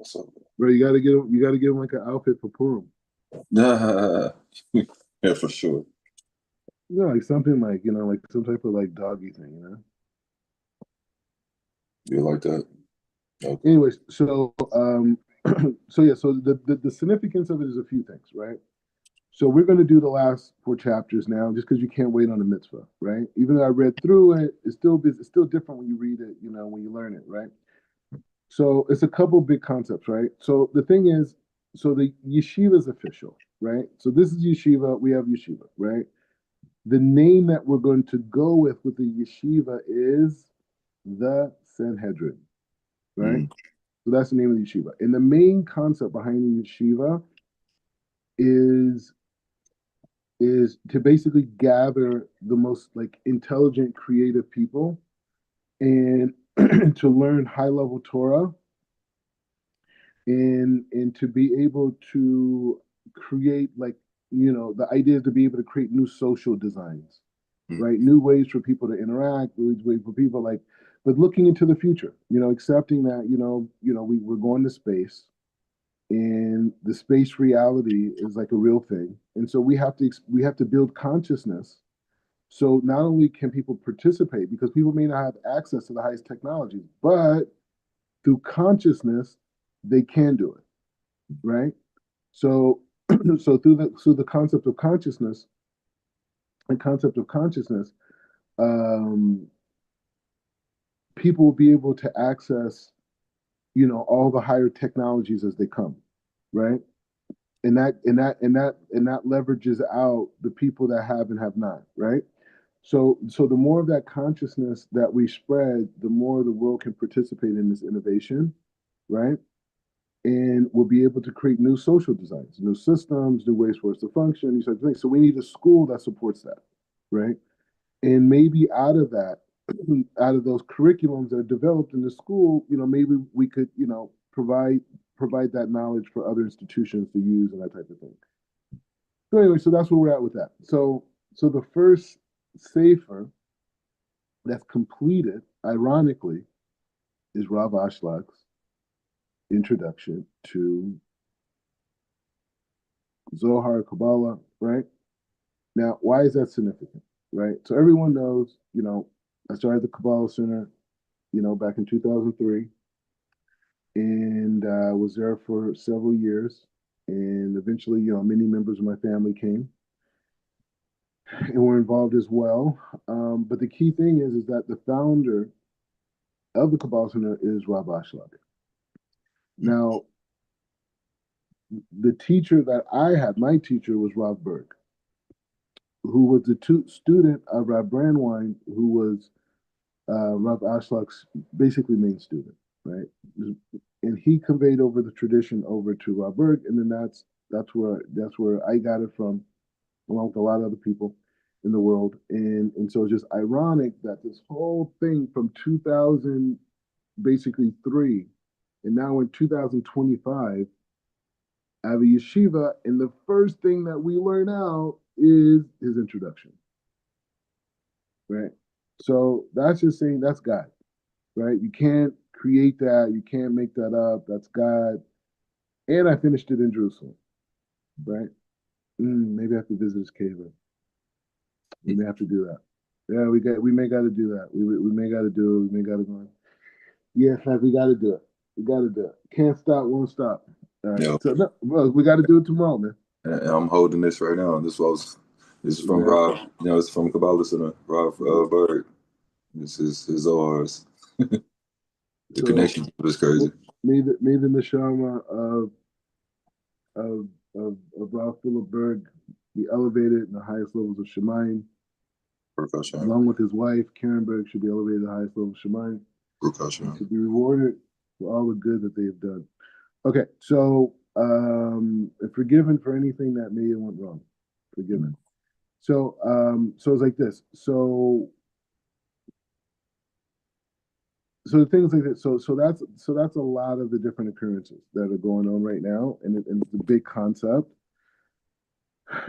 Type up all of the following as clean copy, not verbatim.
So, Bro, you gotta give him like an outfit for Purim. yeah, for sure. You know, like something like, like some type of like doggy thing, You like that? Okay. Anyways, so so yeah, so the significance of it is a few things, right? So we're going to do the last four chapters now, just because you can't wait on the mitzvah, right? Even though I read through it, it's still different when you read it, when you learn it, right? So it's a couple big concepts, right? So the thing is, so the yeshiva is official, right? So this is yeshiva. We have yeshiva, right? The name that we're going to go with the yeshiva is the Sanhedrin, right? Mm, So that's the name of the yeshiva. And the main concept behind the yeshiva is to basically gather the most like intelligent, creative people and to learn high level Torah and to be able to create like the idea is to be able to create new social designs, mm, right? New ways for people to interact, new ways for people like, but looking into the future, accepting that we're going to space and the space reality is like a real thing, and so we have to build consciousness. So not only can people participate because people may not have access to the highest technologies, but through consciousness they can do it, right? So so through the concept of consciousness, um, people will be able to access all the higher technologies as they come, right? And that leverages out the people that have and have not, right? So the more of that consciousness that we spread, the more the world can participate in this innovation, right? And we'll be able to create new social designs, new systems, new ways for us to function, these types of things. So we need a school that supports that, right? And maybe out of that, out of those curriculums that are developed in the school, maybe we could, provide that knowledge for other institutions to use and that type of thing. So anyway, so that's where we're at with that. So the first safer that's completed, ironically, is Rav Ashlag's introduction to Zohar Kabbalah, right? Now, why is that significant, right? So everyone knows, I started the Kabbalah Center, back in 2003, and was there for several years. And eventually, many members of my family came and were involved as well. But the key thing is that the founder of the Kabbalah Center is Rav Ashlag. mm. Now, the teacher that I had, my teacher was Rav Berg, who was the student of Rav Brandwine, who was Rav Ashlag's basically main student, right? And he conveyed over the tradition over to Rav Berg, and then that's where I got it from, along with a lot of other people in the world. And so it's just ironic that this whole thing from 2000 basically three, and now in 2025, I have a yeshiva, and the first thing that we learn out is his introduction, right? So that's just saying that's God, right? You can't create that, you can't make that up. That's God. And I finished it in Jerusalem, right? Maybe I have to visit his cave. We may have to do that. Yeah, we may got to do that. We may got to do it. We may got to go. Yeah, in fact, we got to do it. We got to do it. Can't stop, won't stop. All right. Yeah, So no, well, we got to do it tomorrow, man. and I'm holding this right now. This is from Yeah. Rob. It's from Kabbalah Center. Rob Bird. This is his ours. The So connection was crazy. may the neshama of Ralph Philip Berg be elevated in the highest levels of Shemayim, Percussion. along with his wife Karen Berg should be elevated to the highest level of Shemayim, and Percussion. to be rewarded for all the good that they've done. Okay, so forgiven for anything that may have went wrong, forgiven. So it's like this. So the things like this. So that's a lot of the different occurrences that are going on right now, and it's a big concept.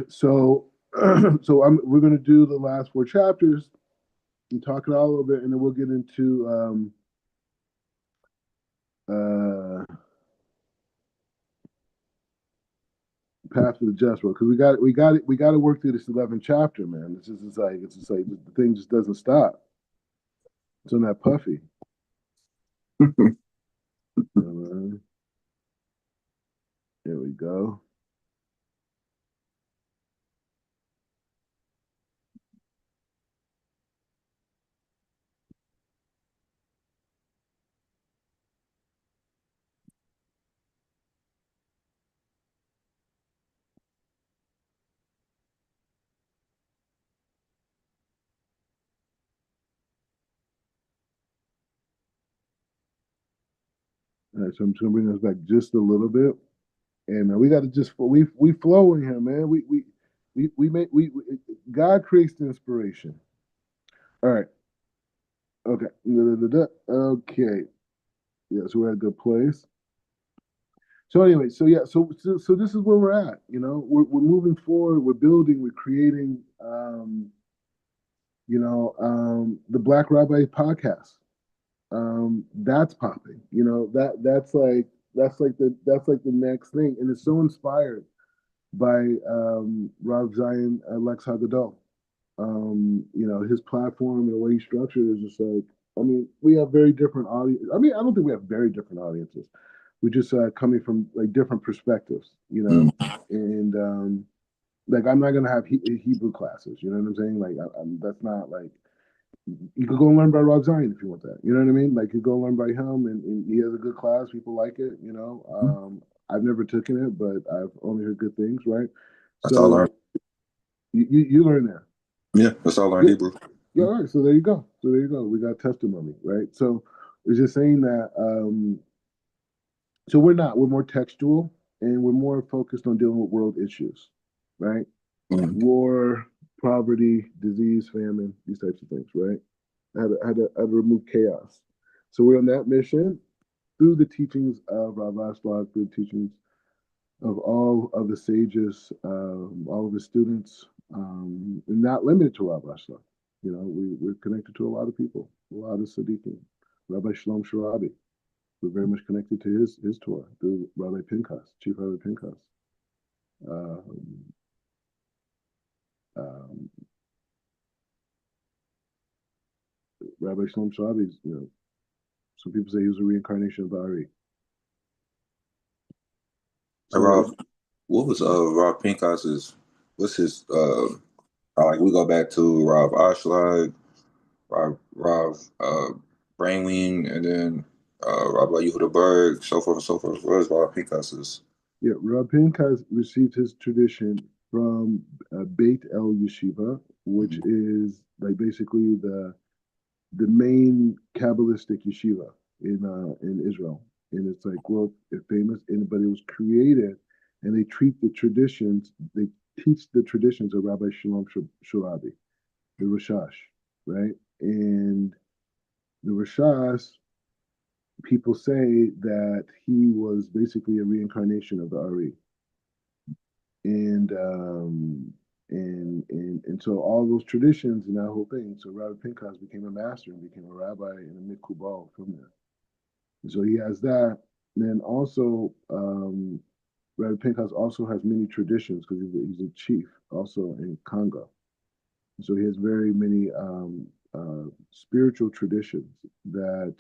So we're going to do the last four chapters and talk it all a little bit, and then we'll get into path of the just, bro. Because we got to work through this 11th chapter, man. It's just like the thing just doesn't stop. It's on that puffy. There we go. All right, so I'm just gonna bring us back just a little bit, and we got to just we flow in here, man. We make God creates the inspiration. All right, okay, okay, yeah. So we're at a good place. So anyway, so yeah, so this is where we're at. You know, we're moving forward. We're building. We're creating. The Black Rabbi podcast. That's popping. You know that's like the next thing, and it's so inspired by Rav Zion Lex Hagadol. His platform and the way he structured is just like, I mean, we have very different audience. I mean, I don't think we have very different audiences. We're just coming from like different perspectives, and like I'm not gonna have Hebrew classes. You know what I'm saying? Like that's not like you could go and learn by Rob Zion if you want that. You know what I mean? Like you go learn by him, and he has a good class. People like it. I've never taken it, but I've only heard good things. Right? That's all I So learned. you learn there. Yeah, that's all I learned Yeah. Hebrew. Yeah. All right. So there you go. So there you go. We got testimony, right? So it's just saying that. So we're more textual, and we're more focused on dealing with world issues, right? Mm-hmm. War, poverty, disease, famine, these types of things, right? How to remove chaos. So we're on that mission through the teachings of Rav Asbach, through the teachings of all of the sages, all of the students, and not limited to Rav Asbach. We're connected to a lot of people, a lot of Siddiqim. Rabbi Shalom Sharabi, we're very much connected to his Torah through Rabbi Pinchas, Chief Rabbi Pinchas. Um, um, Rabbi Shalom Sharabi, some people say he was a reincarnation of the Ari. So, Rob, what was Rob Pinchas's? What's his? Like we go back to Rob Ashlag, Rob Brainwing, and then Rabbi Yehuda Berg, so forth and so forth. What is Rob Pinchas's? Yeah, Rav Pinchas received his tradition from Beit El Yeshiva, which is like basically the main Kabbalistic yeshiva in Israel, and it's like world famous. But it was created, and they treat the traditions. They teach the traditions of Rabbi Shalom Sharabi, the Rashash, right? And the Rashash, people say that he was basically a reincarnation of the Ari, and and so all those traditions and that whole thing. So Rabbi Pinchas became a master and became a rabbi and a mikubal from there. And so he has that. And then also, Rabbi Pinchas also has many traditions because he's a chief also in Congo. So he has very many spiritual traditions that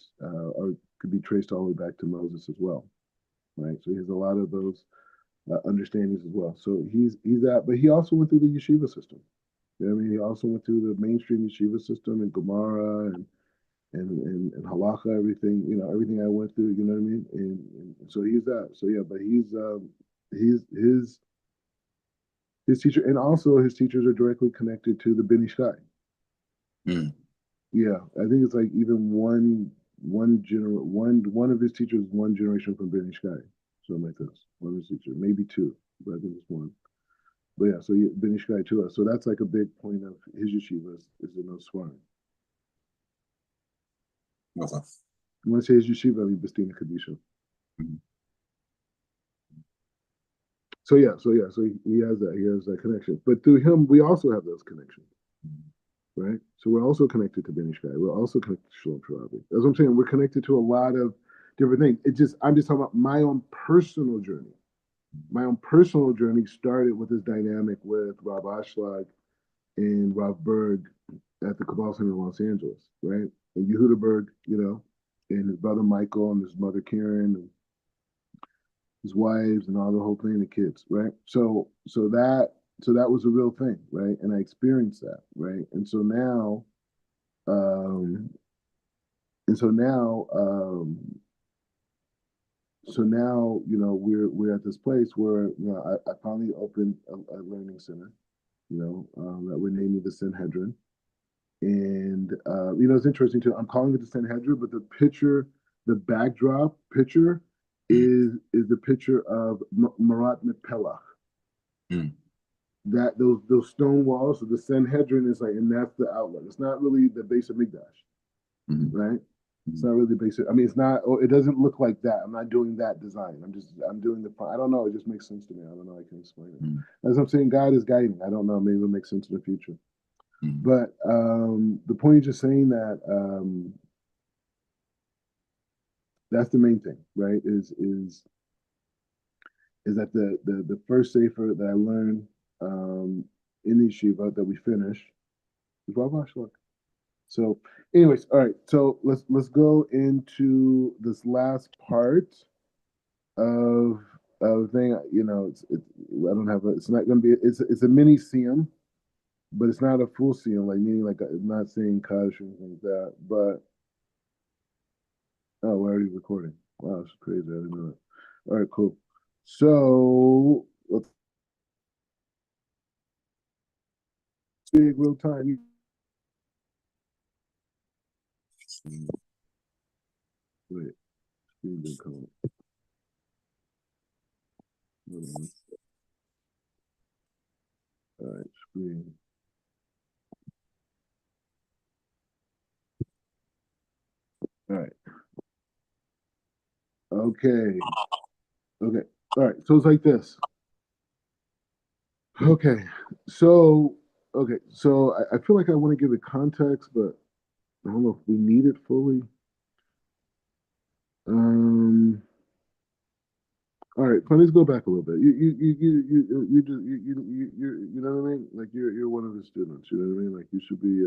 could be traced all the way back to Moses as well, right? So he has a lot of those understandings as well. So he's that, but he also went through the yeshiva system. You know what I mean? He also went through the mainstream yeshiva system and Gemara and halacha, everything, everything I went through, you know what I mean? And so he's that. So yeah, but he's his teacher, and also his teachers are directly connected to the Ben Ish Chai. Mm. Yeah, I think it's like even one of his teachers, one generation from Ben Ish Chai, something like this. One of his teachers, maybe two, but I think it's one. But yeah, so Ben Ish Chai too. So that's like a big point of his yeshiva is in those Svarim. Okay. When I say his yeshiva, I mean Bastina Kadisha. Mm-hmm. So he has that connection. But through him, we also have those connections, right? So we're also connected to Ben Ish Chai. We're also connected to Shalom Sharabi. That's what I'm saying. We're connected to a lot of different things. I'm just talking about my own personal journey. My own personal journey started with this dynamic with Rob Ashlag and Rob Berg at the Cabal Center in Los Angeles, right? And Yehuda Berg, and his brother Michael and his mother Karen and his wives and all the whole thing, the kids, right? So that was a real thing, right? And I experienced that, right? Um, and so now, we're at this place where I finally opened a learning center, that we're naming the Sanhedrin. And it's interesting too. I'm calling it the Sanhedrin, but the backdrop picture Mm, is the picture of Marat Mepelach. mm, That those stone walls, so the Sanhedrin is like, and that's the outlet. It's not really the base of Mikdash, mm, right? It's mm, not really the base. I mean, it's not. Or it doesn't look like that. I'm not doing that design. I'm doing the. I don't know. It just makes sense to me. I don't know. I can explain mm, it. As I'm saying, God is guiding. I don't know. Maybe it'll make sense in the future. mm, But the point is just saying that that's the main thing, right? Is that the first sefer that I learned in the yeshiva that we finished is Rav Ashlag. So, anyways, all right. So let's go into this last part of thing. I don't have a. It's not going to be. It's a mini siyum, but it's not a full siyum. Like meaning like I'm not saying kash or anything like that. But oh, we're already recording. Wow, that's crazy. I didn't know that. All right, cool. So let's big real time. mm. Wait, screen didn't come up. All right, screen. All right. Okay. Okay. All right. So it's like this. Okay. So I feel like I want to give it context, but I don't know if we need it fully. Um. All right. Fine, let's go back a little bit. You just you know what I mean? Like you're one of the students. You know what I mean? Like you should be.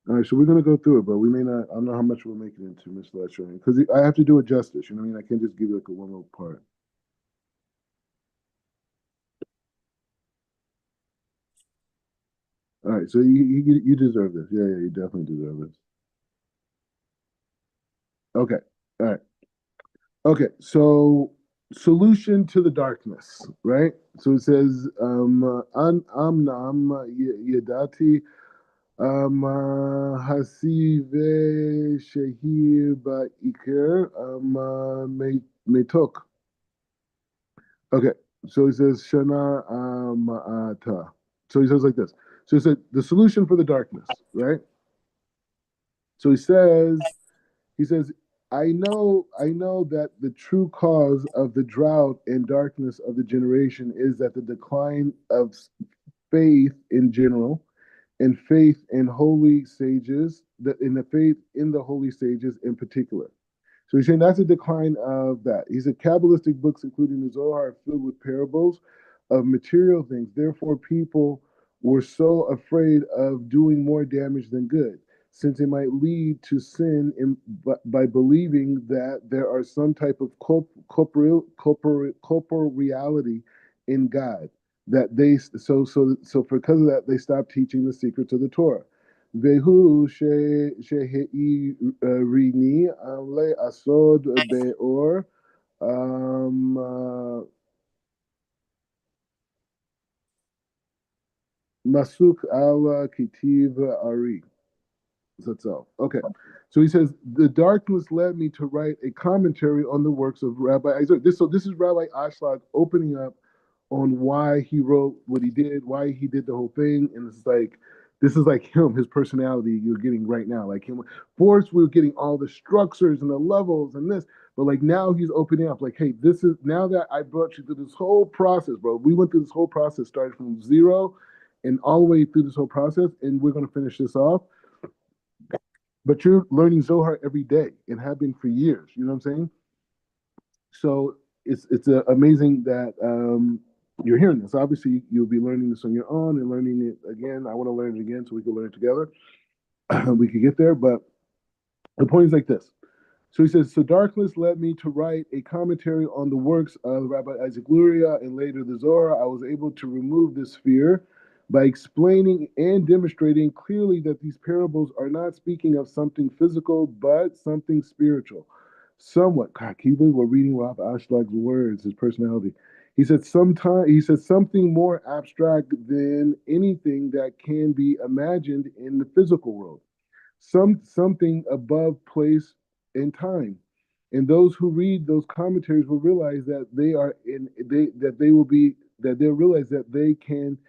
All right. So we're gonna go through it, but we may not. I don't know how much we're making into Miss Lecturing because I have to do it justice. You know what I mean? I can't just give you like a one little part. All right. So you deserve this. Yeah. You definitely deserve this. Okay. All right. Okay, so solution to the darkness, right? So it says, an amnam yadati hasive shehir ba'ikir metok. Okay, so he says shana ma'ata. So he says like this. So he said the solution for the darkness, right? So he says, I know that the true cause of the drought and darkness of the generation is that the decline of faith in general and faith in holy sages, in the faith in the holy sages in particular. So he's saying that's a decline of that. He said Kabbalistic books, including the Zohar, are filled with parables of material things. Therefore, people were so afraid of doing more damage than good, since it might lead to sin by believing that there are some type of corporeal reality in God. That they so because of that they stopped teaching the secrets of the Torah. והוא שהעיrini לעשות באור מסוק על כתיב ארי. That's all. Okay. So he says, the darkness led me to write a commentary on the works of Rabbi Isaac. So this is Rabbi Ashlag opening up on why he wrote what he did, why he did the whole thing. And it's like, this is like him, his personality you're getting right now. Like him, Forrest, we're getting all the structures and the levels and this. But like now he's opening up, like, hey, this is now that I brought you through this whole process, bro. We went through this whole process, started from zero and all the way through this whole process, and we're going to finish this off but you're learning Zohar every day and have been for years. You know what I'm saying? So it's amazing that you're hearing this. Obviously, you'll be learning this on your own and learning it again. I want to learn it again so we can learn it together. We could get there, but the point is like this. So he says, so darkness led me to write a commentary on the works of Rabbi Isaac Luria and later the Zohar. I was able to remove this fear by explaining and demonstrating clearly that these parables are not speaking of something physical, but something spiritual. Somewhat, God, can you believe we're reading Rav Ashlag's words, his personality? He said something more abstract than anything that can be imagined in the physical world, something above place and time. And those who read those commentaries will realize that they are in they that they will be that they'll realize that they can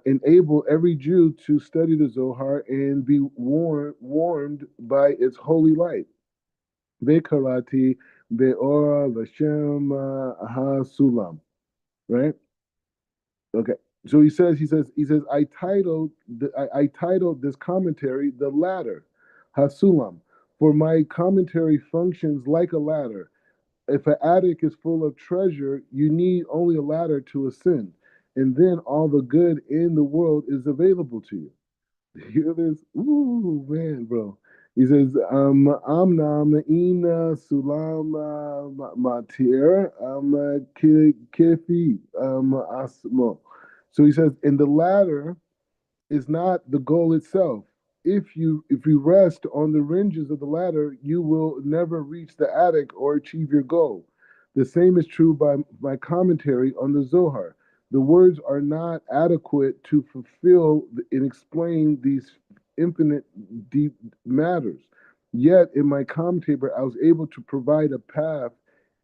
enable every Jew to study the Zohar and be warmed by its holy light. Bekarati beora v'shem ha-sulam. Right? Okay. So he says, I titled this commentary the ladder, Hasulam, for my commentary functions like a ladder. If an attic is full of treasure, you need only a ladder to ascend, and then all the good in the world is available to you. You hear this? Ooh, man, bro. He says, Amnam ina sulam matir kifi asmo. So he says, in the latter is not the goal itself. If you rest on the hinges of the ladder, you will never reach the attic or achieve your goal. The same is true by my commentary on the Zohar. The words are not adequate to fulfill and explain these infinite deep matters. Yet in my commentary, I was able to provide a path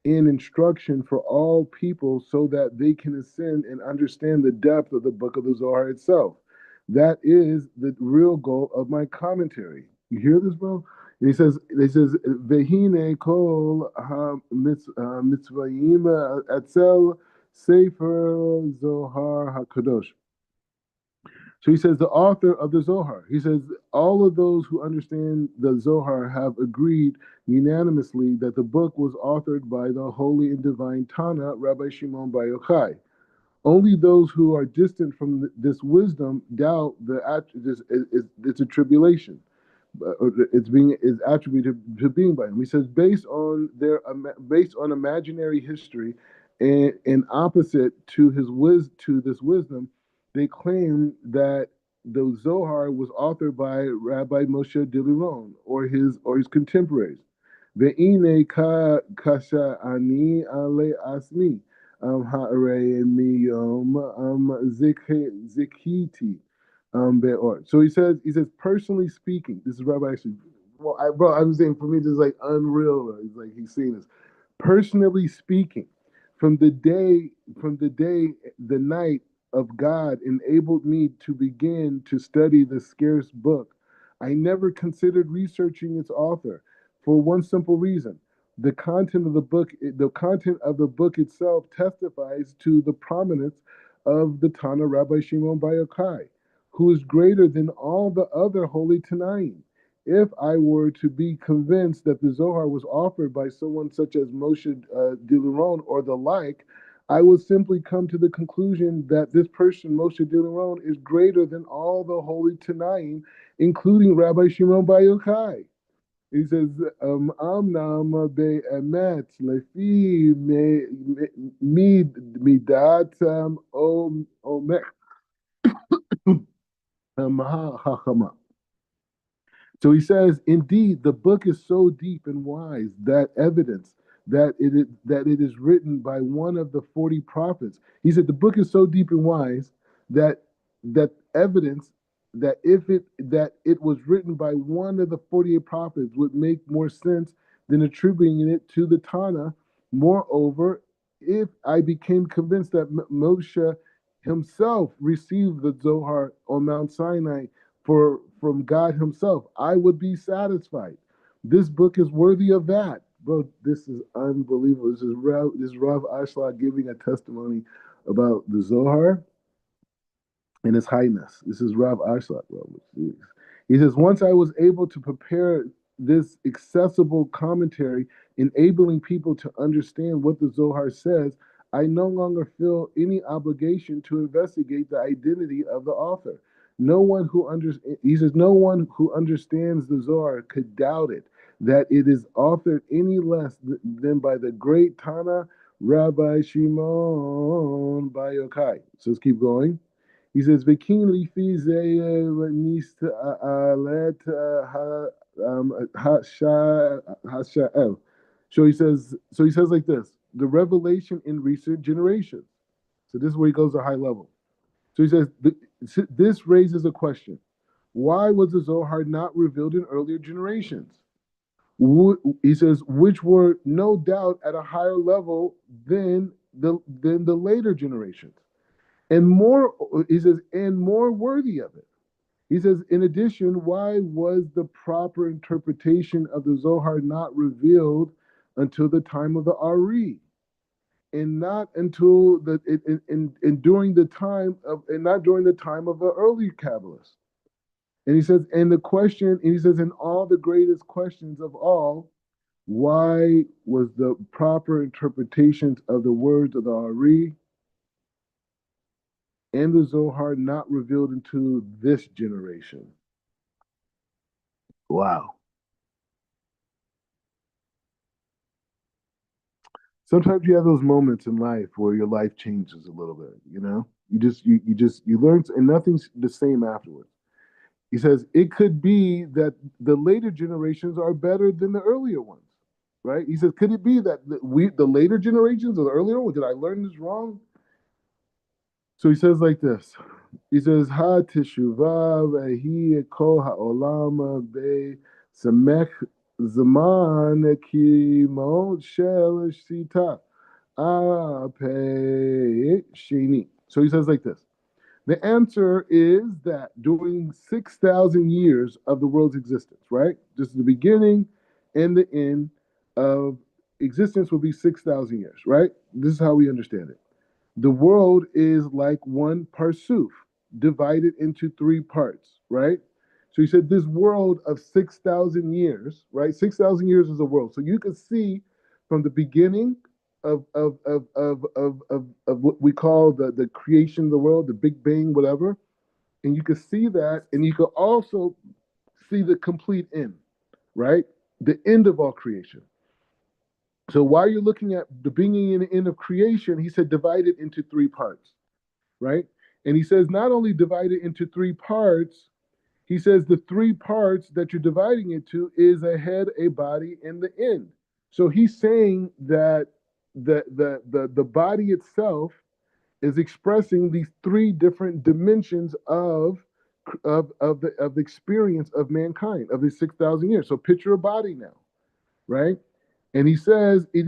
and instruction for all people so that they can ascend and understand the depth of the book of the Zohar itself. That is the real goal of my commentary. You hear this, bro? And he says, Vehine kol mitzvayim atzel sefer Zohar Hakadosh. So he says, the author of the Zohar. He says, all of those who understand the Zohar have agreed unanimously that the book was authored by the holy and divine Tana, Rabbi Shimon Bar Yochai. Only those who are distant from this wisdom doubt this. It's a tribulation. It's being is attributed to being by him. He says based on imaginary history and opposite to to this wisdom, they claim that the Zohar was authored by Rabbi Moshe Diliron or his contemporaries. Ve'ine ka kasha ani ale asmi ha'arei miyom zikiti be'or. So he says, personally speaking, this is Rabbi actually, well, I'm saying for me, this is like unreal. It's like he's saying this. Personally speaking, from the day, the night of God enabled me to begin to study the scarce book, I never considered researching its author for one simple reason. The content of the book itself testifies to the prominence of the Tana Rabbi Shimon Bar Yochai, who is greater than all the other holy Tanaim. If I were to be convinced that the Zohar was offered by someone such as Moshe Diluron or the like, I would simply come to the conclusion that this person, Moshe Diluron, is greater than all the holy Tanaim, including Rabbi Shimon Bar Yochai. He says, "Amnam be'emet lefi midat omech hachama." So he says, indeed, the book is so deep and wise that evidence that it is written by one of the 40 prophets. He said the book is so deep and wise that evidence that it was written by one of the 48 prophets would make more sense than attributing it to the Tana. Moreover, if I became convinced that Moshe himself received the Zohar on Mount Sinai from God Himself, I would be satisfied. This book is worthy of that, bro. This is unbelievable. Rav Ashlag giving a testimony about the Zohar and His Highness. This is Rav Ashlag, bro. Jeez. He says, once I was able to prepare this accessible commentary, enabling people to understand what the Zohar says, I no longer feel any obligation to investigate the identity of the author. No one who he says, no one who understands the Zohar could doubt it, that it is authored any less than by the great Tana Rabbi Shimon Bar Yochai. So let's keep going. He says, "V'kin lifi nista'alet hasha'el." So he says like this: the revelation in recent generations. So this is where he goes to high level. So he says, this raises a question: why was the Zohar not revealed in earlier generations? He says, which were no doubt at a higher level than the later generations, and more. He says, and more worthy of it. He says, in addition, why was the proper interpretation of the Zohar not revealed until the time of the Ari, and not until and during the time of and not during the time of the early Kabbalists? And he says, and the question, and he says, and all the greatest questions of all, why was the proper interpretations of the words of the Ari and the Zohar not revealed into this generation? Wow. Sometimes you have those moments in life where your life changes a little bit, you know? You learn, and nothing's the same afterwards. He says it could be that the later generations are better than the earlier ones, right? He says, could it be that the later generations or the earlier ones, did I learn this wrong? So he says like this. He says, "Ha teshuvah vehi kol ha'olam be samech zaman ki mo shel shita pe sheni." So he says like this. The answer is that during 6,000 years of the world's existence, right? Just the beginning and the end of existence will be 6,000 years, right? This is how we understand it. The world is like one parsuf, divided into three parts, right? So he said this world of 6,000 years, right? 6,000 years is a world. So you can see from the beginning of what we call the creation of the world, the Big Bang, whatever. And you can see that, and you can also see the complete end, right? The end of all creation. So while you're looking at the beginning and the end of creation, he said divide it into three parts, right? And he says not only divide it into three parts, he says the three parts that you're dividing it to is a head, a body, and the end. So he's saying that the body itself is expressing these three different dimensions of the experience of mankind of these 6,000 years. So picture a body now, right? And he says, and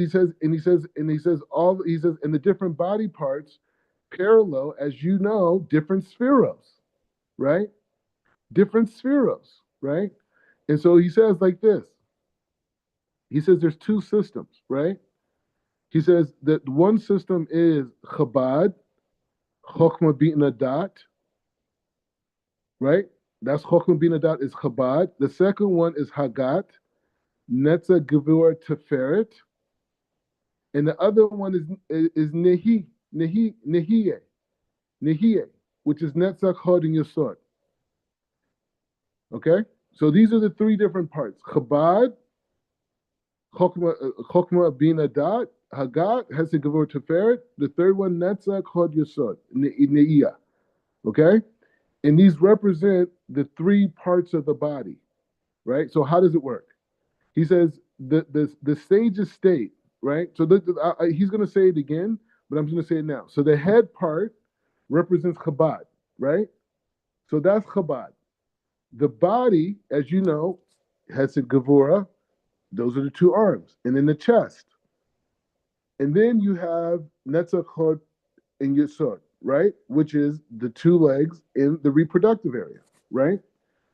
the different body parts parallel, as you know, different spheros, right? Different spheros, right? And so he says like this. He says there's two systems, right? He says that one system is Chabad, Chokhmah Bina Dat, right? That's Chokhmah Bina Dat is Chabad. The second one is Hagat, Netza Gevur Teferet, and the other one is Nehiye, which is Netzach Hod and Yesod. Okay, so these are the three different parts: Chabad, Chokmah Bina Dat, Hagat, Hesed Gevur Teferet. The third one, Netzach Hod Yesod, Neiyah. Okay, and these represent the three parts of the body, right? So how does it work? He says the sage's state, right? So he's going to say it again, but I'm going to say it now. So the head part represents Chabad, right? So that's Chabad. The body, as you know, has a Gevura. Those are the two arms, and then the chest, and then you have Netzach Hod and Yesod, right? Which is the two legs in the reproductive area, right?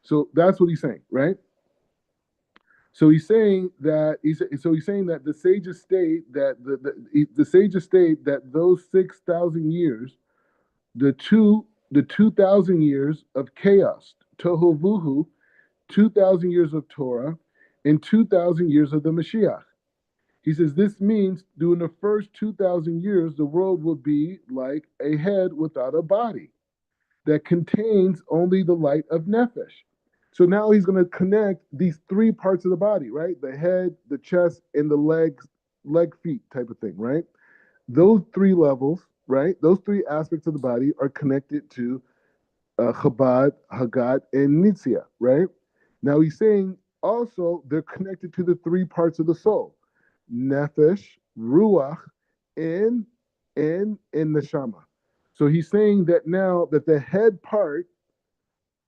So that's what he's saying, right? So he's saying that the sages state that the sages state that those 6,000 years, the 2,000 years of chaos, tohu vuhu, 2,000 years of Torah and 2,000 years of the Mashiach. He says this means during the first 2,000 years, the world will be like a head without a body that contains only the light of Nefesh. So now he's going to connect these three parts of the body, right? The head, the chest, and the legs, leg, feet type of thing, right? Those three levels, right? Those three aspects of the body are connected to Chabad, Hagat, and Nitzia, right? Now he's saying also they're connected to the three parts of the soul: Nefesh, Ruach, and Neshama. So he's saying that now that the head part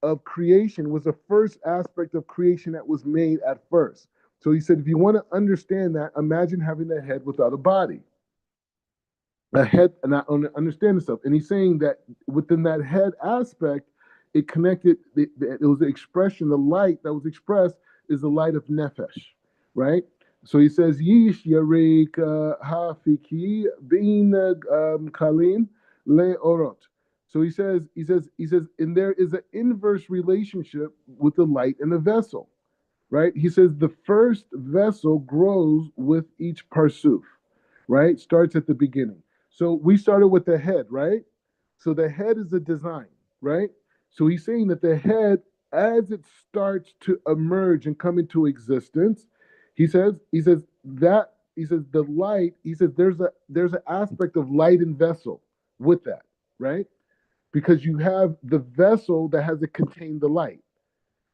of creation was the first aspect of creation that was made at first. So he said, if you want to understand that, imagine having a head without a body. A head, and I understand this stuff. And he's saying that within that head aspect, it connected, it was the expression, the light that was expressed is the light of Nefesh, right? So he says, Yish Yarik Hafiki Bin Kalim Le Orot. So he says, and there is an inverse relationship with the light and the vessel, right? He says the first vessel grows with each parsuf, right? Starts at the beginning. So we started with the head, right? So the head is the design, right? So he's saying that the head, as it starts to emerge and come into existence, he says the light, he says there's an aspect of light and vessel with that, right? Because you have the vessel that has to contain the light,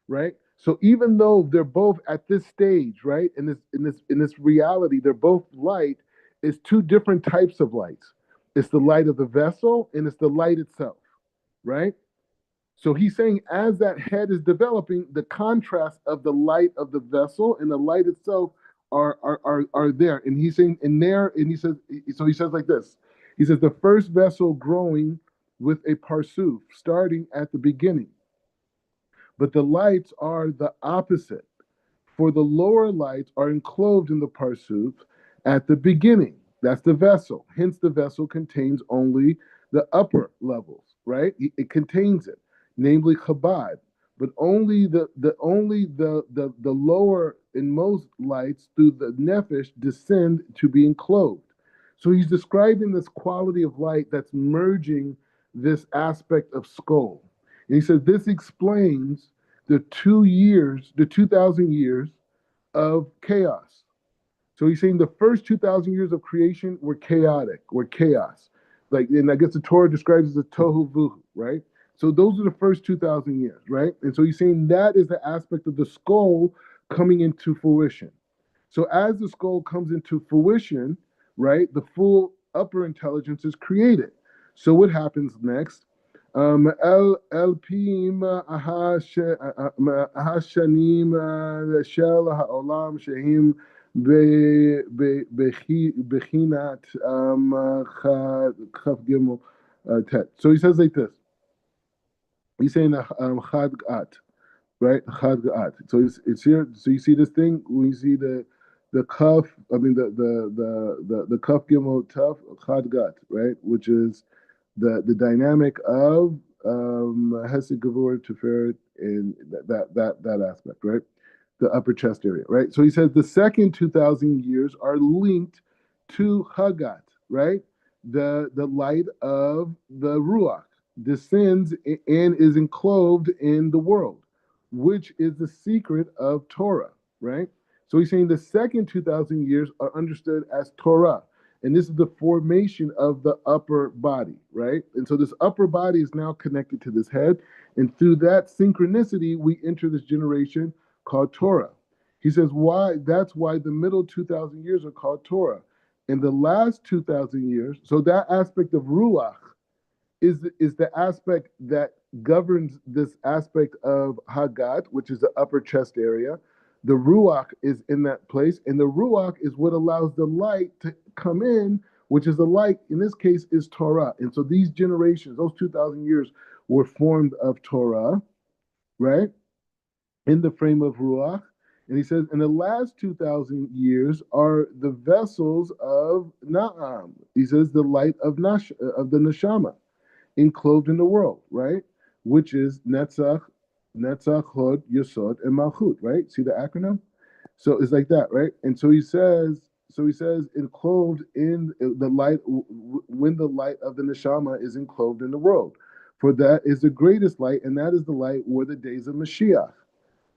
right? So even though they're both at this stage, right, in this reality, they're both light. It's two different types of lights. It's the light of the vessel and it's the light itself, right? So he's saying as that head is developing, the contrast of the light of the vessel and the light itself are there. And he's saying in there, and he says, so he says like this. He says the first vessel growing with a parsuf, starting at the beginning. But the lights are the opposite. For the lower lights are enclosed in the parsuf at the beginning. That's the vessel. Hence, the vessel contains only the upper levels, right? It contains it, namely Chabad. But only the lower and most lights through the nefesh descend to be enclosed. So he's describing this quality of light that's merging this aspect of skull. And he says this explains the 2 years, the 2,000 years of chaos. So he's saying the first 2,000 years of creation were chaotic, were chaos. Like, and I guess the Torah describes it as a tohu vuhu, right? So those are the first 2,000 years, right? And so he's saying that is the aspect of the skull coming into fruition. So as the skull comes into fruition, right, the full upper intelligence is created. So what happens next? אלפים השנים של העולם שהם בחינת כ"ג tet. So he says like this. He's saying chad gat, right? Chad gat. So it's here. So you see this thing when you see the kaf. I mean the kaf gimel taf chad gat, right? Which is the dynamic of Hesed Gavur Tiferet in that aspect, right? The upper chest area, right? So he says the second 2,000 years are linked to Hagat, right? The light of the Ruach descends and is enclosed in the world, which is the secret of Torah, right? So he's saying the second 2,000 years are understood as Torah. And this is the formation of the upper body, right? And so this upper body is now connected to this head. And through that synchronicity, we enter this generation called Torah. He says, why? That's why the middle 2,000 years are called Torah. And the last 2,000 years, so that aspect of Ruach is the aspect that governs this aspect of Hagat, which is the upper chest area. The Ruach is in that place, and the Ruach is what allows the light to come in, which is the light, in this case, is Torah. And so these generations, those 2,000 years, were formed of Torah, right? In the frame of Ruach. And he says, and the last 2,000 years are the vessels of Na'am. He says, the light of the Neshama, enclosed in the world, right? Which is Netzach, Netzach, Hod, Yesod, and Malchut, right? See the acronym? So it's like that, right? And so he says, enclosed in the light, when the light of the neshama is enclosed in the world. For that is the greatest light, and that is the light where the days of Mashiach,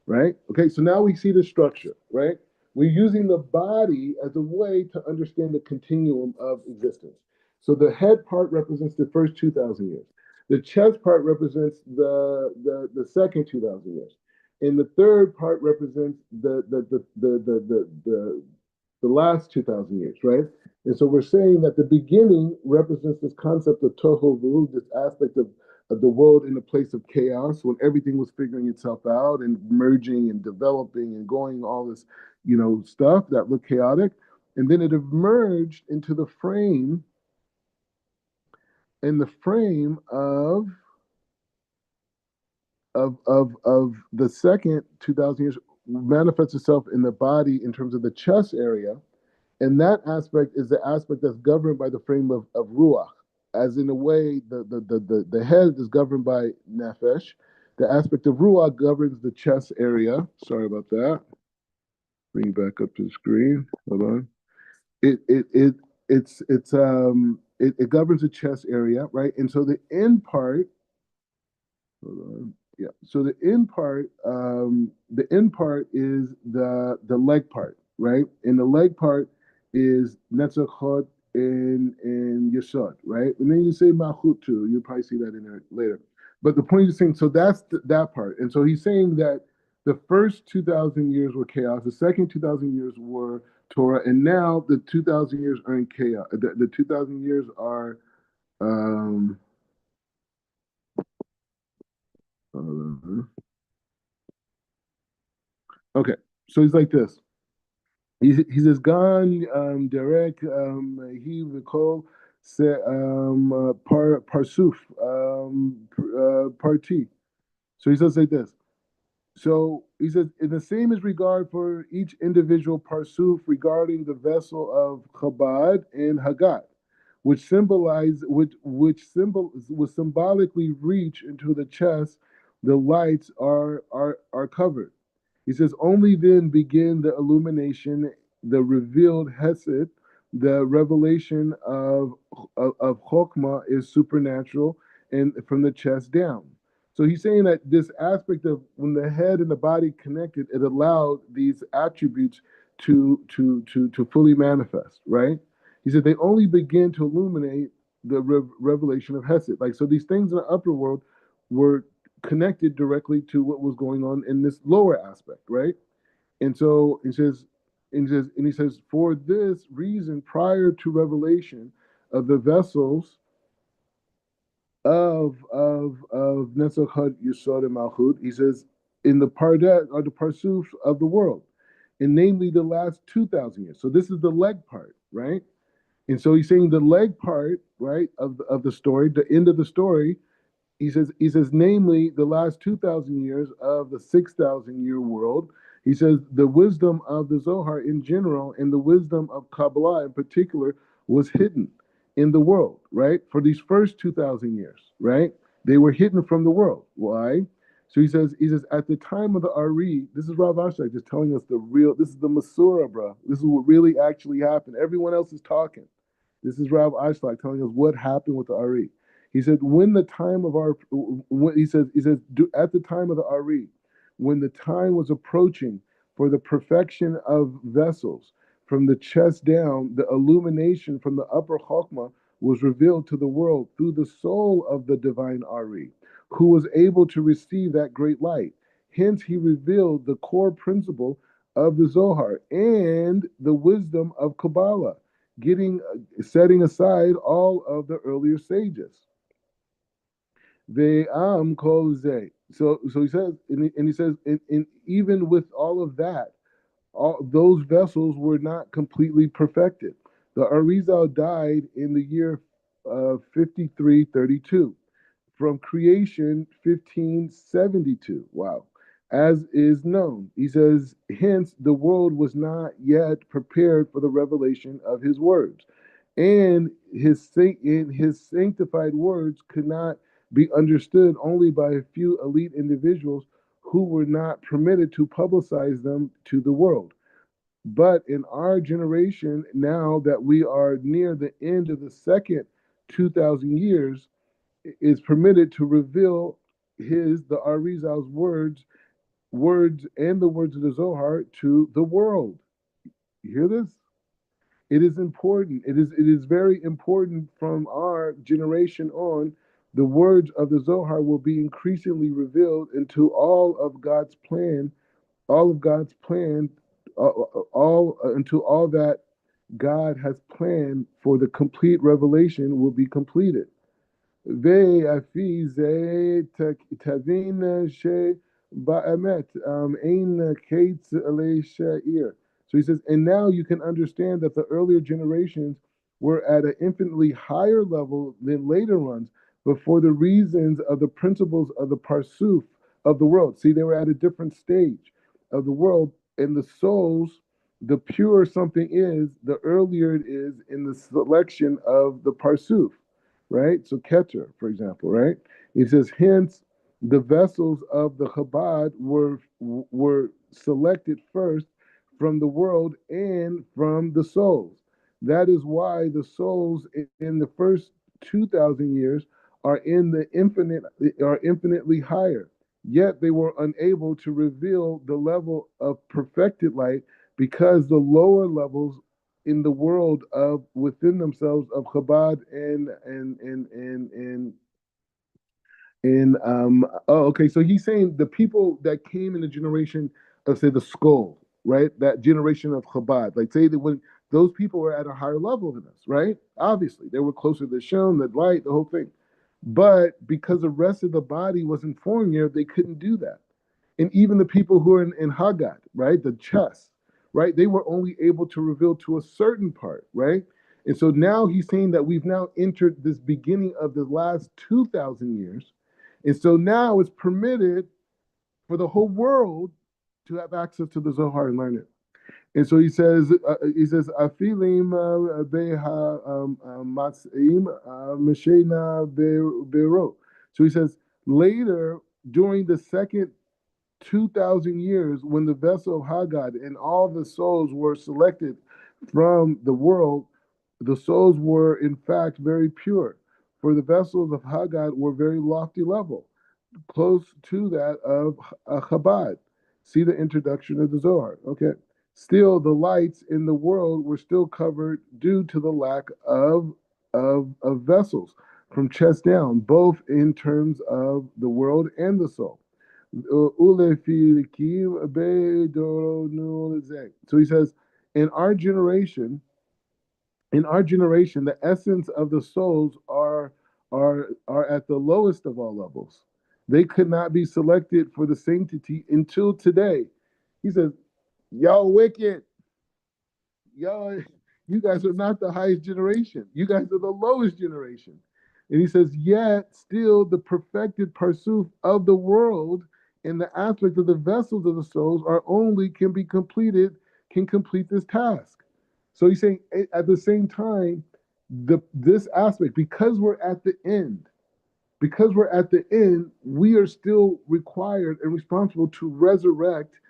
right? Okay, so now we see the structure, right? We're using the body as a way to understand the continuum of existence. So the head part represents the first 2,000 years. The chest part represents the second 2,000 years. And the third part represents the last 2,000 years, right? And so we're saying that the beginning represents this concept of tohu vuh, this aspect of the world in a place of chaos when everything was figuring itself out and merging and developing and going all this, stuff that looked chaotic. And then it emerged into the frame in the frame of the second 2,000 years manifests itself in the body in terms of the chest area. And that aspect is the aspect that's governed by the frame of Ruach, as in a way, the head is governed by Nefesh. The aspect of Ruach governs the chest area. Sorry about that. Bring it back up to the screen. Hold on. It it it it governs the chest area, right? And so the end part, hold on. Yeah. So the end part is the leg part, right? And the leg part is Netzachot and Yesod, right? And then you say Malchut too. You'll probably see that in there later. But the point is saying, so that's that part. And so he's saying that the first 2,000 years were chaos. The second 2,000 years were Torah, and now the 2,000 years are in chaos. The 2,000 years are um, uh, okay. So he's like this. He says, "Gan Derek he recall se parsuf parti." So he says like this. So he says, in the same as regard for each individual parsuf regarding the vessel of Chabad and Hagat, which symbolically reach into the chest, the lights are covered. He says, only then begin the illumination, the revealed Hesed, the revelation of Chokmah is supernatural and from the chest down. So he's saying that this aspect of when the head and the body connected, it allowed these attributes to fully manifest, right? He said they only begin to illuminate the revelation of Hesed. Like so, these things in the upper world were connected directly to what was going on in this lower aspect, right? And so he says, for this reason, prior to revelation of the vessels of Netzach Yesod and Malchut, he says, in the Pardet are the Parsuf of the world, and namely the last 2,000 years. So this is the leg part, right? And so he's saying the leg part, right, of the story, the end of the story, he says, namely the last 2,000 years of the 6,000 year world. He says the wisdom of the Zohar in general and the wisdom of Kabbalah in particular was hidden in the world, right? For these first 2,000 years, right? They were hidden from the world. Why? So he says, at the time of the Ari, this is Rav Ashlag just telling us this is the Masurah, bro. This is what really actually happened. Everyone else is talking. This is Rav Ashlag telling us what happened with the Ari. He said, when the time of our, when, he says, at the time of the Ari, when the time was approaching for the perfection of vessels, from the chest down, the illumination from the upper Chokmah was revealed to the world through the soul of the divine Ari, who was able to receive that great light. Hence, he revealed the core principle of the Zohar and the wisdom of Kabbalah, setting aside all of the earlier sages. Ve'am kol zeh. So he says, and he says, and even with all of that, all those vessels were not completely perfected. The Arizal died in the year 5332, from creation 1572. Wow. As is known, he says, hence the world was not yet prepared for the revelation of his words, and his sanctified words could not be understood only by a few elite individuals who were not permitted to publicize them to the world. But in our generation, now that we are near the end of the second 2,000 years, is permitted to reveal the Arizal's words and the words of the Zohar to the world. You hear this? It is important. It is very important from our generation on. The words of the Zohar will be increasingly revealed into all of God's plan, all into all that God has planned for the complete revelation will be completed. ואפי זה תבין שבאמת אין קץ לשעיר. So he says, and now you can understand that the earlier generations were at an infinitely higher level than later ones, but for the reasons of the principles of the parsuf of the world. See, they were at a different stage of the world, and the souls, the purer something is, the earlier it is in the selection of the parsuf, right? So Keter, for example, right? It says, hence the vessels of the Chabad were selected first from the world and from the souls. That is why the souls in the first 2,000 years are in the infinite, are infinitely higher. Yet they were unable to reveal the level of perfected light because the lower levels in the world of within themselves of Chabad and oh, okay, so he's saying the people that came in the generation of, say, the skull, right, that generation of Chabad, like, say that when those people were at a higher level than us, right, obviously they were closer to the Shem, the light, the whole thing, but because the rest of the body was in form here, they couldn't do that. And even the people who are in Haggad, right, the chest, right, they were only able to reveal to a certain part, right? And so now he's saying that we've now entered this beginning of the last 2,000 years. And so now it's permitted for the whole world to have access to the Zohar and learn it. And so he says, Afilim beha matsim meshena bero. So he says, later, during the second 2,000 years, when the vessel of Haggad and all the souls were selected from the world, the souls were in fact very pure. For the vessels of Haggad were very lofty level, close to that of Chabad. See the introduction of the Zohar. Okay. Still, the lights in the world were still covered due to the lack of vessels from chest down, both in terms of the world and the soul. So he says, in our generation, the essence of the souls are at the lowest of all levels. They could not be selected for the sanctity until today. He says, y'all wicked. Y'all, you guys are not the highest generation. You guys are the lowest generation. And he says, yet still the perfected parsuf of the world in the aspect of the vessels of the souls are only can complete this task. So he's saying at the same time, this aspect, because we're at the end, we are still required and responsible to resurrect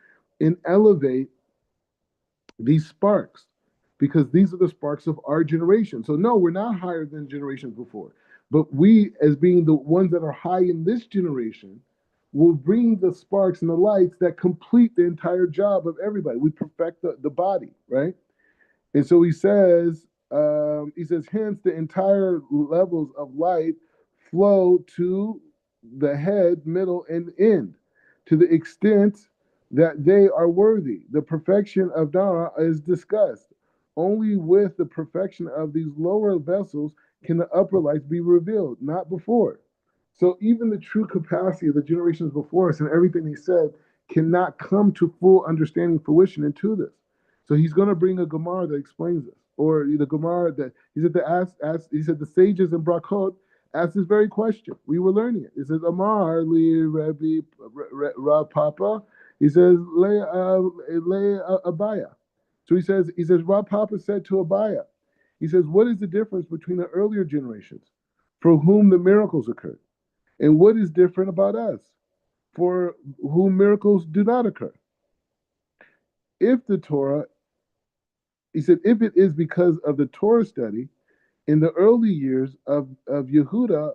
and elevate these sparks because these are the sparks of our generation. So no, we're not higher than generations before, but we, as being the ones that are high in this generation, will bring the sparks and the lights that complete the entire job of everybody. We perfect the body, right? And so he says, hence the entire levels of light flow to the head, middle, and end to the extent that they are worthy. The perfection of Dara is discussed. Only with the perfection of these lower vessels can the upper lights be revealed, not before. So even the true capacity of the generations before us and everything he said cannot come to full understanding, fruition into this. So he's going to bring a Gemara that explains this, or the Gemara that he said to ask. He said the sages in Brachot asked this very question. We were learning it. It says Amar li Rabbi Rav Papa. He says le Abaya. So he says Rav Papa said to Abaya. He says, what is the difference between the earlier generations, for whom the miracles occurred, and what is different about us, for whom miracles do not occur. If the Torah, he said, if it is because of the Torah study, in the early years of Yehuda,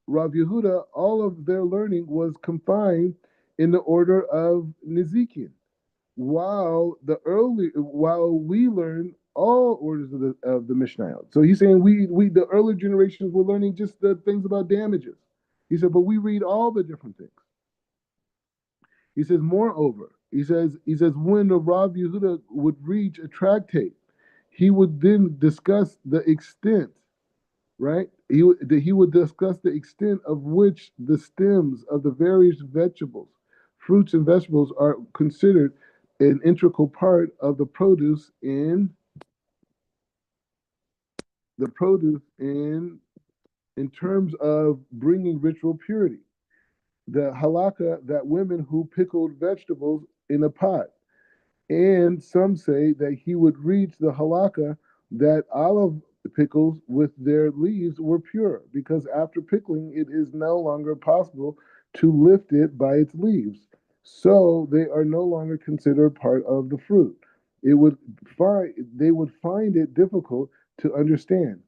Rav Yehuda, all of their learning was confined in the order of Nizikin, while we learn all orders of the Mishnayot. So he's saying we the early generations were learning just the things about damages. He said, but we read all the different things. He says, moreover, he says when the Rav Yehuda would reach a tractate, he would then discuss the extent, right? He would discuss the extent of which the stems of the various vegetables, fruits and vegetables are considered an integral part of the produce in terms of bringing ritual purity. The halakha that women who pickled vegetables in a pot, and some say that he would reach the halakha that olive pickles with their leaves were pure, because after pickling, it is no longer possible to lift it by its leaves. So they are no longer considered part of the fruit. It would they would find it difficult to understand.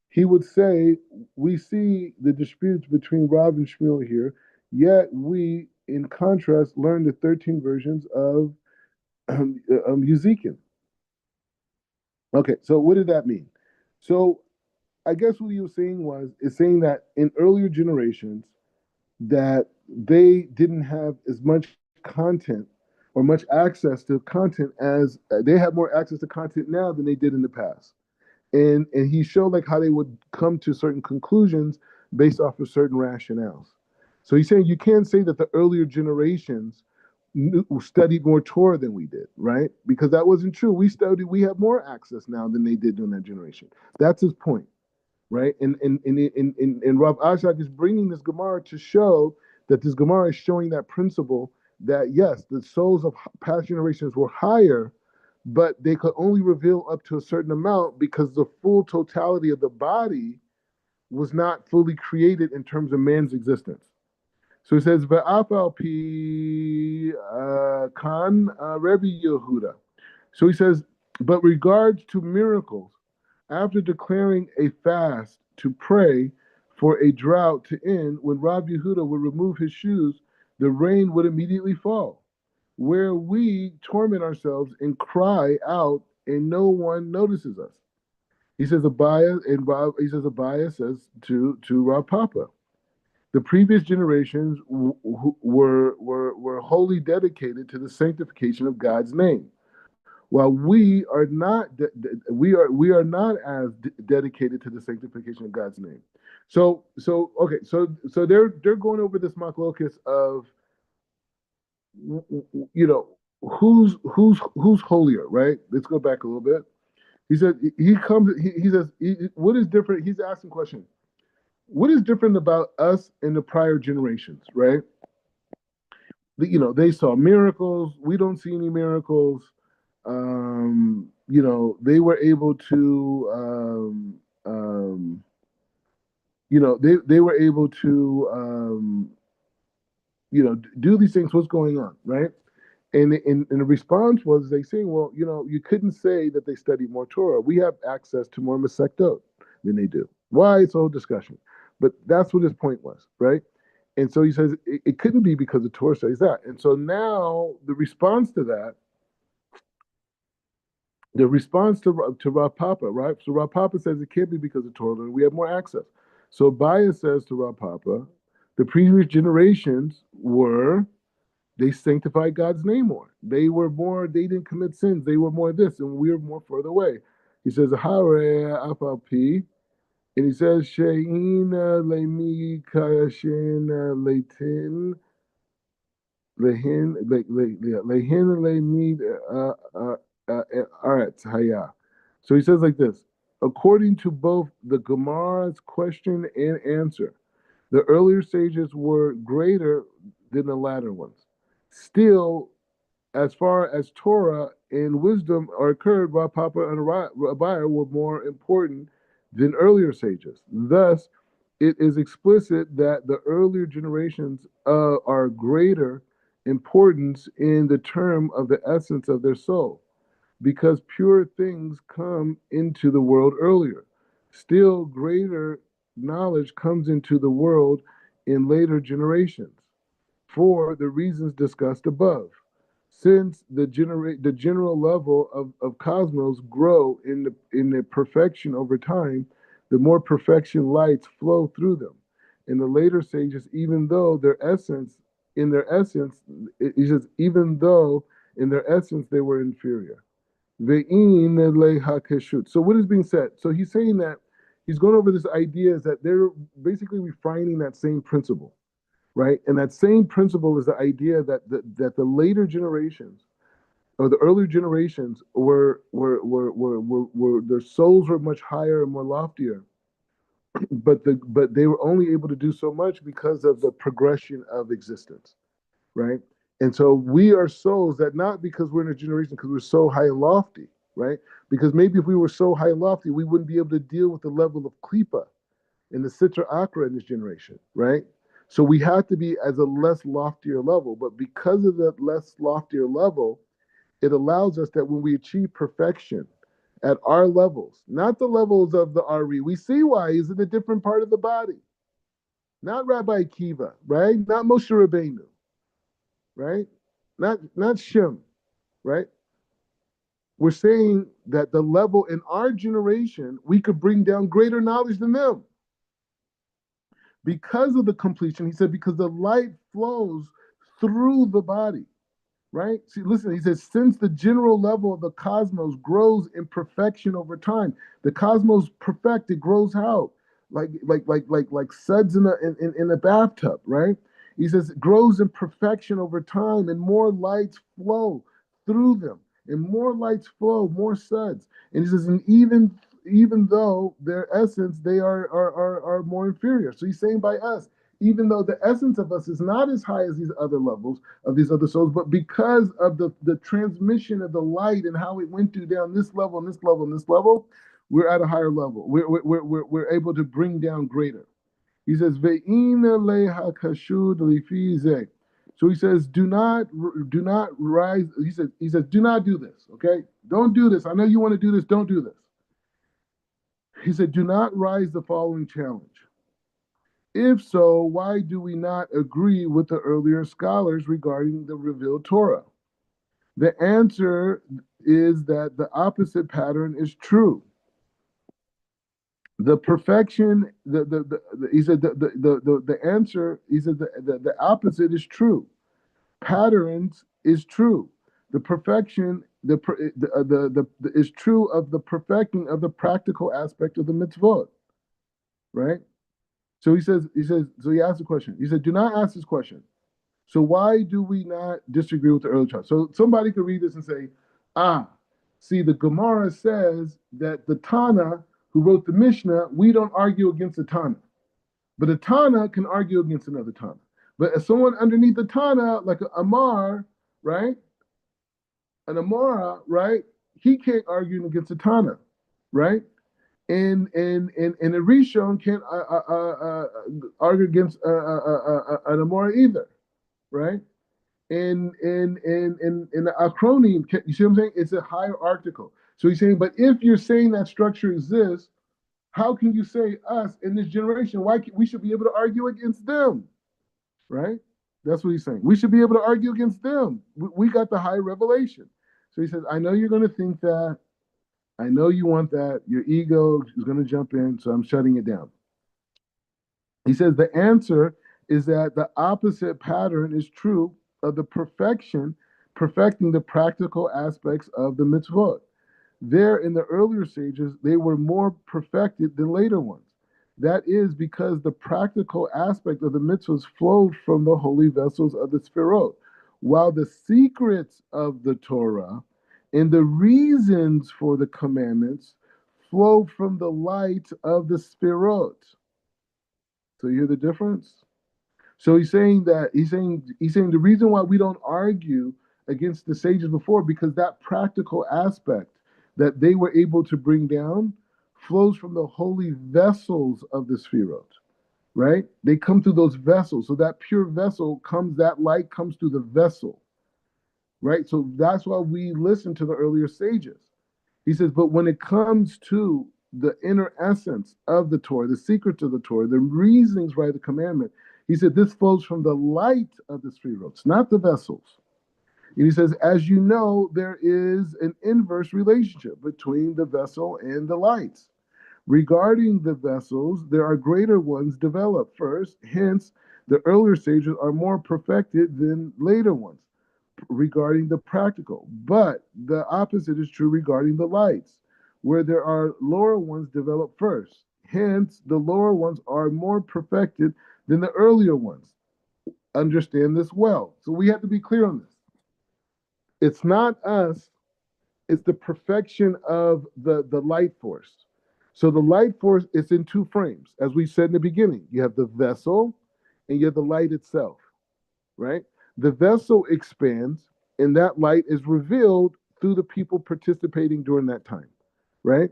He would say, we see the disputes between Rav and Shmuel here, yet we, in contrast, learn the 13 versions of Ezekiel. Okay, so what did that mean? So I guess what he was saying is saying that in earlier generations that they didn't have as much content or much access to content as they have more access to content now than they did in the past. And he showed like how they would come to certain conclusions based off of certain rationales. So he's saying you can't say that the earlier generations studied more Torah than we did, right? Because that wasn't true. We have more access now than they did during that generation. That's his point, right? And Rav Ashak is bringing this Gemara to show that this Gemara is showing that principle that yes, the souls of past generations were higher, but they could only reveal up to a certain amount because the full totality of the body was not fully created in terms of man's existence. So he says, "Ve'afal pi kan Rebbe Yehuda." So he says, but regards to miracles, after declaring a fast to pray for a drought to end, when Rabbi Yehuda would remove his shoes, the rain would immediately fall. Where we torment ourselves and cry out, and no one notices us. Abaya says to Rav Papa, the previous generations were wholly dedicated to the sanctification of God's name, while we are not as dedicated to the sanctification of God's name. So they're going over this machlokas of you know who's holier, right? Let's go back a little bit. He said he says what is different? He's asking a question. What is different about us and the prior generations, right? They saw miracles. We don't see any miracles. They were able to, they were able to, do these things. What's going on, right? And the response was they saying, well, you couldn't say that they study more Torah. We have access to more Masechtot than they do. Why? It's a whole discussion. But that's what his point was, right? And so he says it couldn't be because the Torah says that. And so now the response to Rav Papa, right? So Rav Papa says it can't be because of Torah, and we have more access. So Bias says to Rav Papa, the previous generations they sanctified God's name more. They didn't commit sins. They were more this, and we are more further away. He says, Hare Apalpi, and he says, Sheina Lemi Kashin Leitin Lehin Lehin Lemi Aretz Haya. So he says like this, according to both the Gemara's question and answer, the earlier sages were greater than the latter ones. Still, as far as Torah and wisdom are occurred, Rav Papa and Rabbi were more important than earlier sages. Thus, it is explicit that the earlier generations are greater importance in the term of the essence of their soul, because pure things come into the world earlier. Still greater knowledge comes into the world in later generations for the reasons discussed above. Since the general level of cosmos grow in the perfection over time, the more perfection lights flow through them. In the later stages, even though in their essence, it's just even though in their essence they were inferior. Ve'in leha keshut. So what is being said? So he's saying that he's going over this idea is that they're basically refining that same principle, right? And that same principle is the idea that the later generations or the earlier generations were their souls were much higher and more loftier, but they were only able to do so much because of the progression of existence, right? And so we are souls that not because we're in a generation because we're so high and lofty, right? Because maybe if we were so high and lofty, we wouldn't be able to deal with the level of klipa and the Sitra Akra in this generation, right? So we have to be as a less loftier level. But because of that less loftier level, it allows us that when we achieve perfection at our levels, not the levels of the Ari, we see why he's in a different part of the body. Not Rabbi Akiva, right? Not Moshe Rabbeinu, right? Not Shem, right? We're saying that the level in our generation, we could bring down greater knowledge than them. Because of the completion, he said, because the light flows through the body, right? See, listen, he says, since the general level of the cosmos grows in perfection over time, the cosmos perfected grows how? Like suds in a bathtub, right? He says it grows in perfection over time, and more lights flow through them, and more lights flow, more suds. And he says, and even though their essence they are more inferior. So he's saying by us, even though the essence of us is not as high as these other levels of these other souls, but because of the transmission of the light and how it went through down this level and this level and this level, we're at a higher level. We're able to bring down greater. He says, "Ve'ina leha kashud lifi zeh." So he says, do not rise. He says, do not do this. Okay, don't do this. I know you want to do this. Don't do this. He said, do not rise the following challenge. If so, why do we not agree with the earlier scholars regarding the revealed Torah? The answer is that the opposite pattern is true. The perfection, he said the answer, he said the opposite is true. Patterns is true. The perfection, is true of the perfecting of the practical aspect of the mitzvot, right? So so he asked a question. He said, do not ask this question. So why do we not disagree with the early church? So somebody could read this and say, see, the Gemara says that the Tana who wrote the Mishnah, we don't argue against the Tana. But a Tana can argue against another Tana. But as someone underneath the Tana, like an Amar, right? An Amara, right? He can't argue against a Tana, right? And a Rishon can't argue against an Amora either, right? And the Acronym, you see what I'm saying? It's a hierarchical. So he's saying, but if you're saying that structure exists, how can you say us in this generation? We should be able to argue against them, right? That's what he's saying. We should be able to argue against them. We got the high revelation. So he says, I know you're going to think that. I know you want that. Your ego is going to jump in, so I'm shutting it down. He says the answer is that the opposite pattern is true of the perfecting the practical aspects of the mitzvot. There, in the earlier stages, they were more perfected than later ones. That is because the practical aspect of the mitzvahs flowed from the holy vessels of the Sfirot, while the secrets of the Torah and the reasons for the commandments flow from the light of the Sfirot. So you hear the difference? So he's saying the reason why we don't argue against the sages before, because that practical aspect that they were able to bring down flows from the holy vessels of the Sfirot. right? They come through those vessels. So that pure vessel comes, that light comes through the vessel, right? So that's why we listen to the earlier sages. He says, but when it comes to the inner essence of the Torah, the secrets of the Torah, the reasonings why the commandment, he said, this flows from the light of the spherotes, not the vessels. And he says, as you know, there is an inverse relationship between the vessel and the lights. Regarding the vessels, there are greater ones developed first, hence, the earlier sages are more perfected than later ones regarding the practical. But the opposite is true regarding the lights, where there are lower ones developed first. Hence, the lower ones are more perfected than the earlier ones. Understand this well. So we have to be clear on this. It's not us, it's the perfection of the light force. So the light force is in two frames. As we said in the beginning, you have the vessel and you have the light itself, right? The vessel expands and that light is revealed through the people participating during that time, right?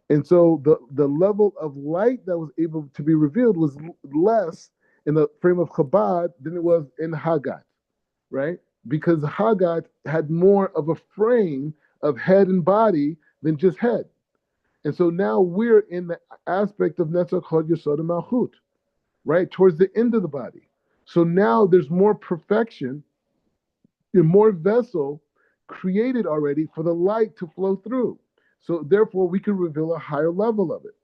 And so the level of light that was able to be revealed was less in the frame of Chabad than it was in Haggad, right? Because Haggad had more of a frame of head and body than just head. And so now we're in the aspect of Netzach Hod Yesod and Malchut, right? Towards the end of the body. So now there's more perfection and more vessel created already for the light to flow through. So therefore we can reveal a higher level of it.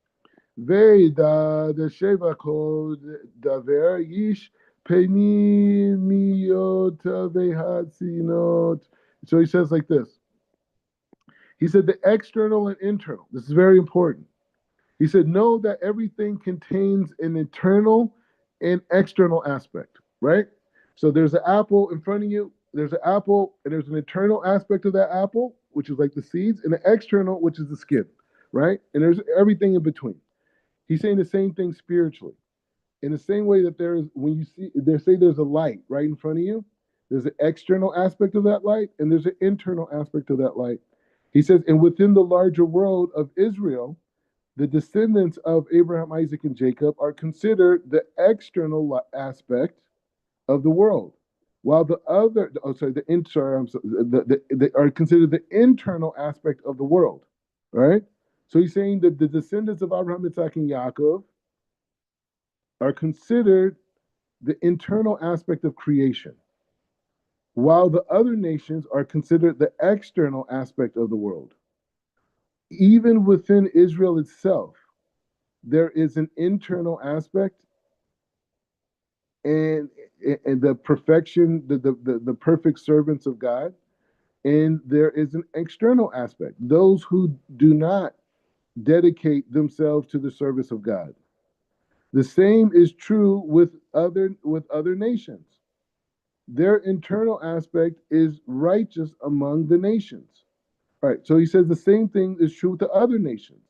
Veda the Sheva called Daver Yish Penimiot Vehatzinot. So he says like this. He said the external and internal. This is very important. He said, know that everything contains an internal and external aspect, right? So there's an apple in front of you, there's an apple, and there's an internal aspect of that apple, which is like the seeds, and the external, which is the skin, right? And there's everything in between. He's saying the same thing spiritually. In the same way that there is, when you see, they say there's a light right in front of you, there's an external aspect of that light, and there's an internal aspect of that light. He says, and within the larger world of Israel, the descendants of Abraham, Isaac, and Jacob are considered the external aspect of the world, while the other, oh, sorry, sorry, I'm sorry, they are considered the internal aspect of the world, right? So he's saying that the descendants of Abraham, Isaac, and Yaakov are considered the internal aspect of creation, while the other nations are considered the external aspect of the world. Even within Israel itself, there is an internal aspect and the perfection, the perfect servants of God, and there is an external aspect, those who do not dedicate themselves to the service of God. The same is true with other nations. Their internal aspect is righteous among the nations. All right, so he says the same thing is true with the other nations.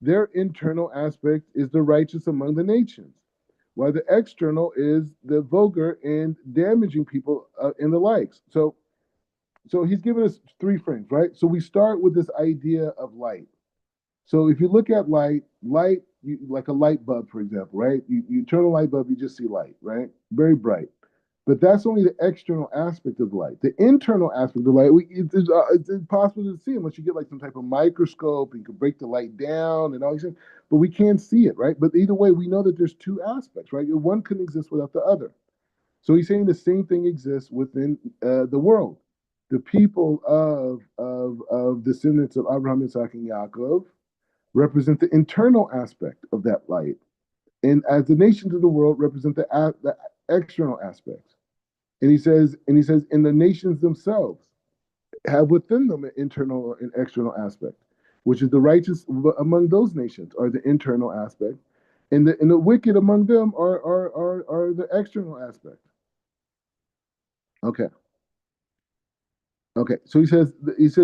Their internal aspect is the righteous among the nations, while the external is the vulgar and damaging people and the likes. So he's given us three frames, right? So we start with this idea of light. So if you look at light, like a light bulb, for example, right? You turn a light bulb, you just see light, right? Very bright. But that's only the external aspect of the light. The internal aspect of the light, it's impossible to see unless you get like some type of microscope and you can break the light down and all these things. But we can't see it, right? But either way, we know that there's two aspects, right? One couldn't exist without the other. So he's saying the same thing exists within the world. The people of descendants of Abraham, Isaac, and Yaakov represent the internal aspect of that light, and as the nations of the world represent the external aspects. And the nations themselves have within them an internal and external aspect, which is the righteous among those nations are the internal aspect, and the wicked among them are the external aspect. Okay. Okay, so he said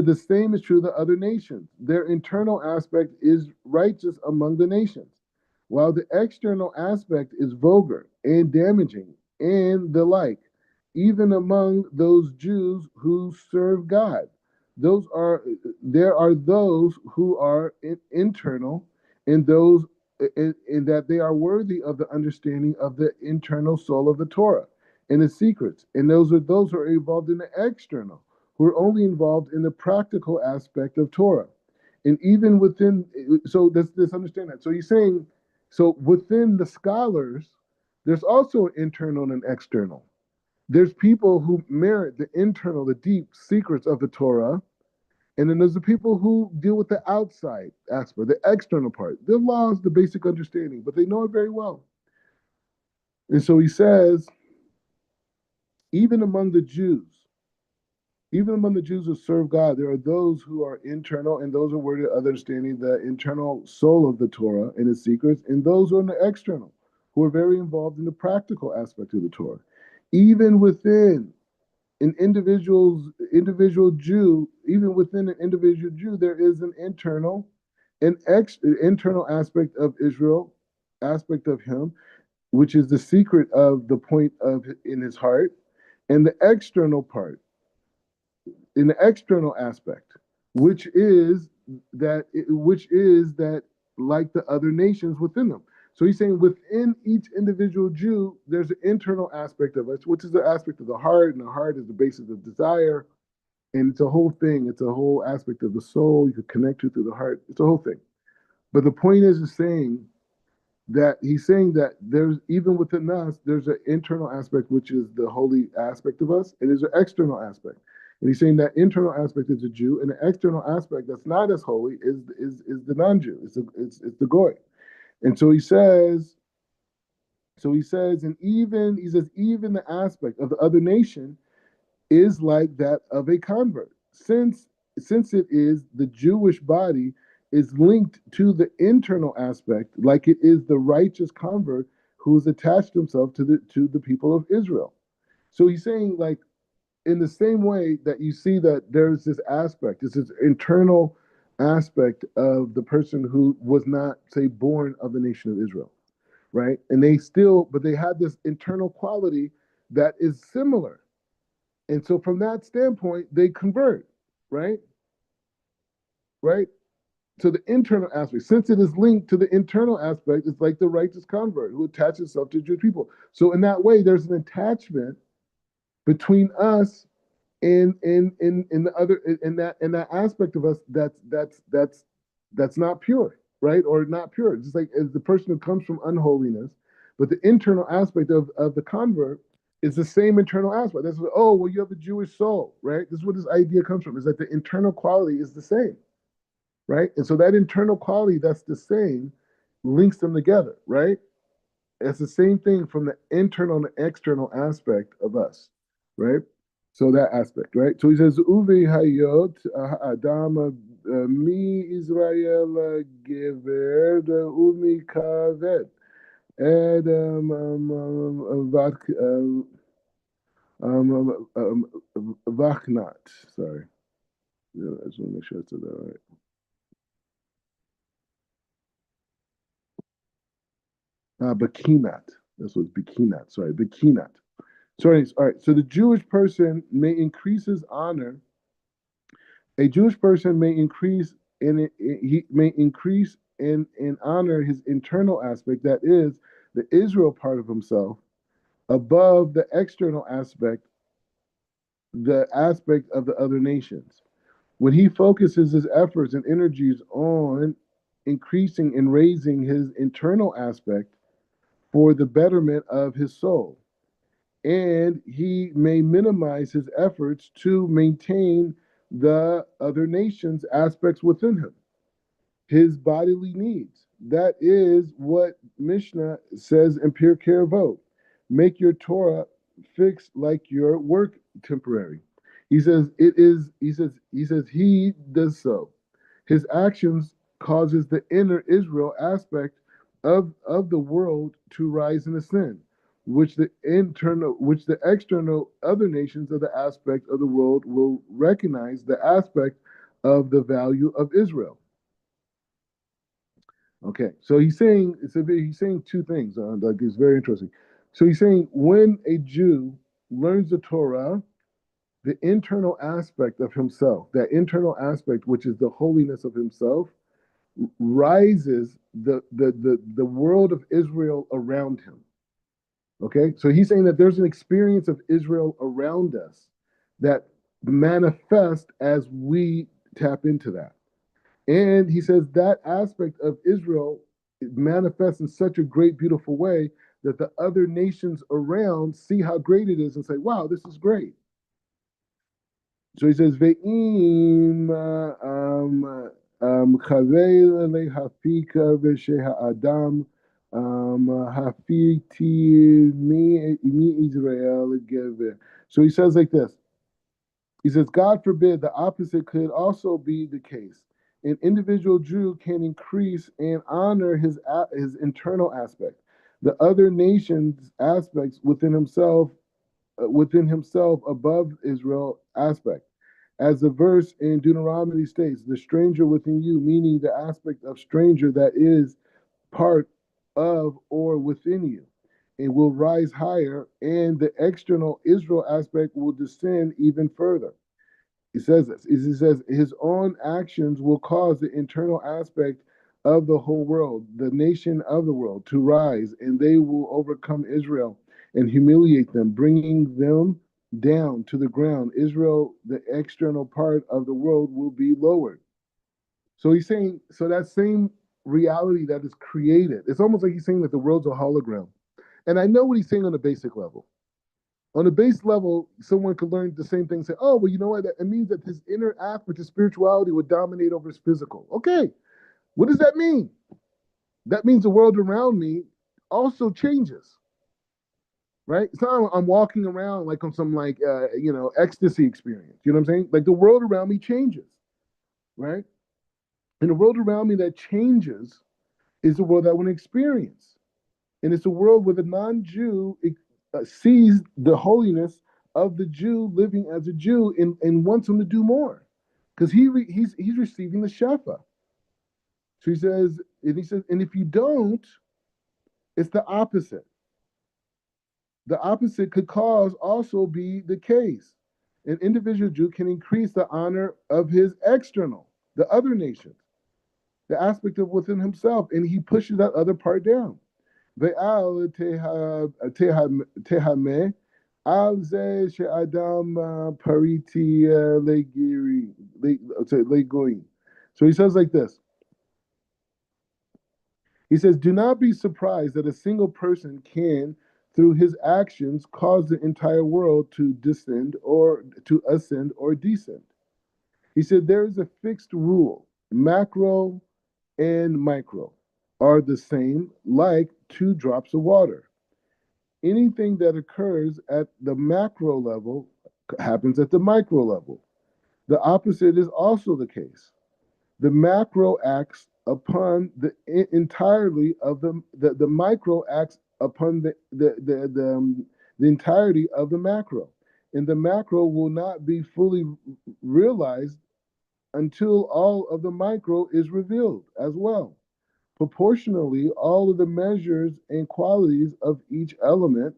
the same is true of the other nations. Their internal aspect is righteous among the nations, while the external aspect is vulgar and damaging and the like, even among those Jews who serve God. There are those who are internal and those in that they are worthy of the understanding of the internal soul of the Torah and its secrets. And those who are involved in the external, who are only involved in the practical aspect of Torah. And even within, so let's understand that. So he's saying, so within the scholars, there's also an internal and an external. There's people who merit the internal, the deep secrets of the Torah, and then there's the people who deal with the outside aspect, the external part. The law is the basic understanding, but they know it very well. And so he says, even among the Jews, even among the Jews who serve God, there are those who are internal and those who are worthy of understanding the internal soul of the Torah and its secrets, and those who are in the external, who are very involved in the practical aspect of the Torah. Even within an individual Jew, even within an individual Jew, there is an internal aspect of Israel, aspect of him, which is the secret of the point of in his heart, and the external part, in the external aspect, which is that like the other nations within them. So he's saying within each individual Jew, there's an internal aspect of us, which is the aspect of the heart, and the heart is the basis of desire. And it's a whole thing. It's a whole aspect of the soul. You could connect to through the heart. It's a whole thing. But the point is saying that he's saying that there's even within us, there's an internal aspect, which is the holy aspect of us, and there's an external aspect. And he's saying that internal aspect is a Jew, and the external aspect that's not as holy is the non-Jew. It's the goy. And he says even the aspect of the other nation is like that of a convert, since it is the Jewish body is linked to the internal aspect, like it is the righteous convert who's attached himself to the people of Israel. So he's saying, like, in the same way that you see that there's this aspect, this internal aspect of the person who was not, say, born of the nation of Israel, right? And but they had this internal quality that is similar. And so from that standpoint, they convert, right? Right? So the internal aspect, since it is linked to the internal aspect, it's like the righteous convert who attaches himself to Jewish people. So in that way, there's an attachment between us in the other in that aspect of us that's not pure, right? Or not pure. It's just like as the person who comes from unholiness, but the internal aspect of the convert is the same internal aspect. That's what, oh, well, you have a Jewish soul, right? This is what this idea comes from, is that the internal quality is the same, right? And so that internal quality that's the same links them together, right? It's the same thing from the internal and the external aspect of us, right? So that aspect, right? So he says, Uvi hayot adam mi Israel gever umi kavet ed vachnat. Sorry, yeah, I just want to make sure I said that right. Bekinat. That's what's bekinat. Sorry, bekinat. Sorry. All right. So the Jewish person may increase his honor. A Jewish person may increase he may increase and honor his internal aspect, that is the Israel part of himself, above the external aspect, the aspect of the other nations. When he focuses his efforts and energies on increasing and raising his internal aspect for the betterment of his soul, and he may minimize his efforts to maintain the other nations' aspects within him, his bodily needs. That is what Mishnah says in Pirkei Avot. Make your Torah fixed like your work temporary. He says it is. He says he does so. His actions causes the inner Israel aspect of the world to rise and ascend, which the external other nations of the aspect of the world will recognize the aspect of the value of Israel. Okay, so he's saying two things. Like, it's very interesting. So he's saying when a Jew learns the Torah, the internal aspect of himself, that internal aspect which is the holiness of himself, rises the world of Israel around him. Okay, so he's saying that there's an experience of Israel around us that manifests as we tap into that. And he says that aspect of Israel manifests in such a great, beautiful way that the other nations around see how great it is and say, wow, this is great. So he says, Ve'im chavel lehafika v'sheha'adam hafiti mi Israel gever. So he says like this. He says, God forbid, the opposite could also be the case. An individual Jew can increase and honor his internal aspect, the other nation's aspects within himself above Israel aspect. As the verse in Deuteronomy states, the stranger within you, meaning the aspect of stranger that is part of or within you. It will rise higher, and the external Israel aspect will descend even further. He says this. He says his own actions will cause the internal aspect of the whole world, the nation of the world, to rise, and they will overcome Israel and humiliate them, bringing them down to the ground. Israel, the external part of the world, will be lowered. So he's saying, so that same reality that is created, it's almost like he's saying that the world's a hologram. And I know what he's saying on a basic level. On a base level, someone could learn the same thing, say, oh, well, you know what? It means that his inner aspect of spirituality would dominate over his physical. Okay, what does that mean? That means the world around me also changes, right? It's not I'm walking around like on some like ecstasy experience. You know what I'm saying? Like the world around me changes, right? And the world around me that changes is the world that I want to experience. And it's a world where the non-Jew sees the holiness of the Jew living as a Jew and wants him to do more because he's receiving the shefa. So he says, and if you don't, it's the opposite. The opposite could cause also be the case. An individual Jew can increase the honor of his external, the other nations, the aspect of within himself, and he pushes that other part down. Ve'al tehame al ze she'adam pariti legoin. So he says like this. He says, do not be surprised that a single person can, through his actions, cause the entire world to descend or to ascend or descend. He said, there is a fixed rule. Macro and micro are the same, like two drops of water. Anything that occurs at the macro level happens at the micro level. The opposite is also the case. The macro acts upon the entirely of the micro acts upon the entirety of the macro, and the macro will not be fully realized until all of the micro is revealed as well. Proportionally, all of the measures and qualities of each element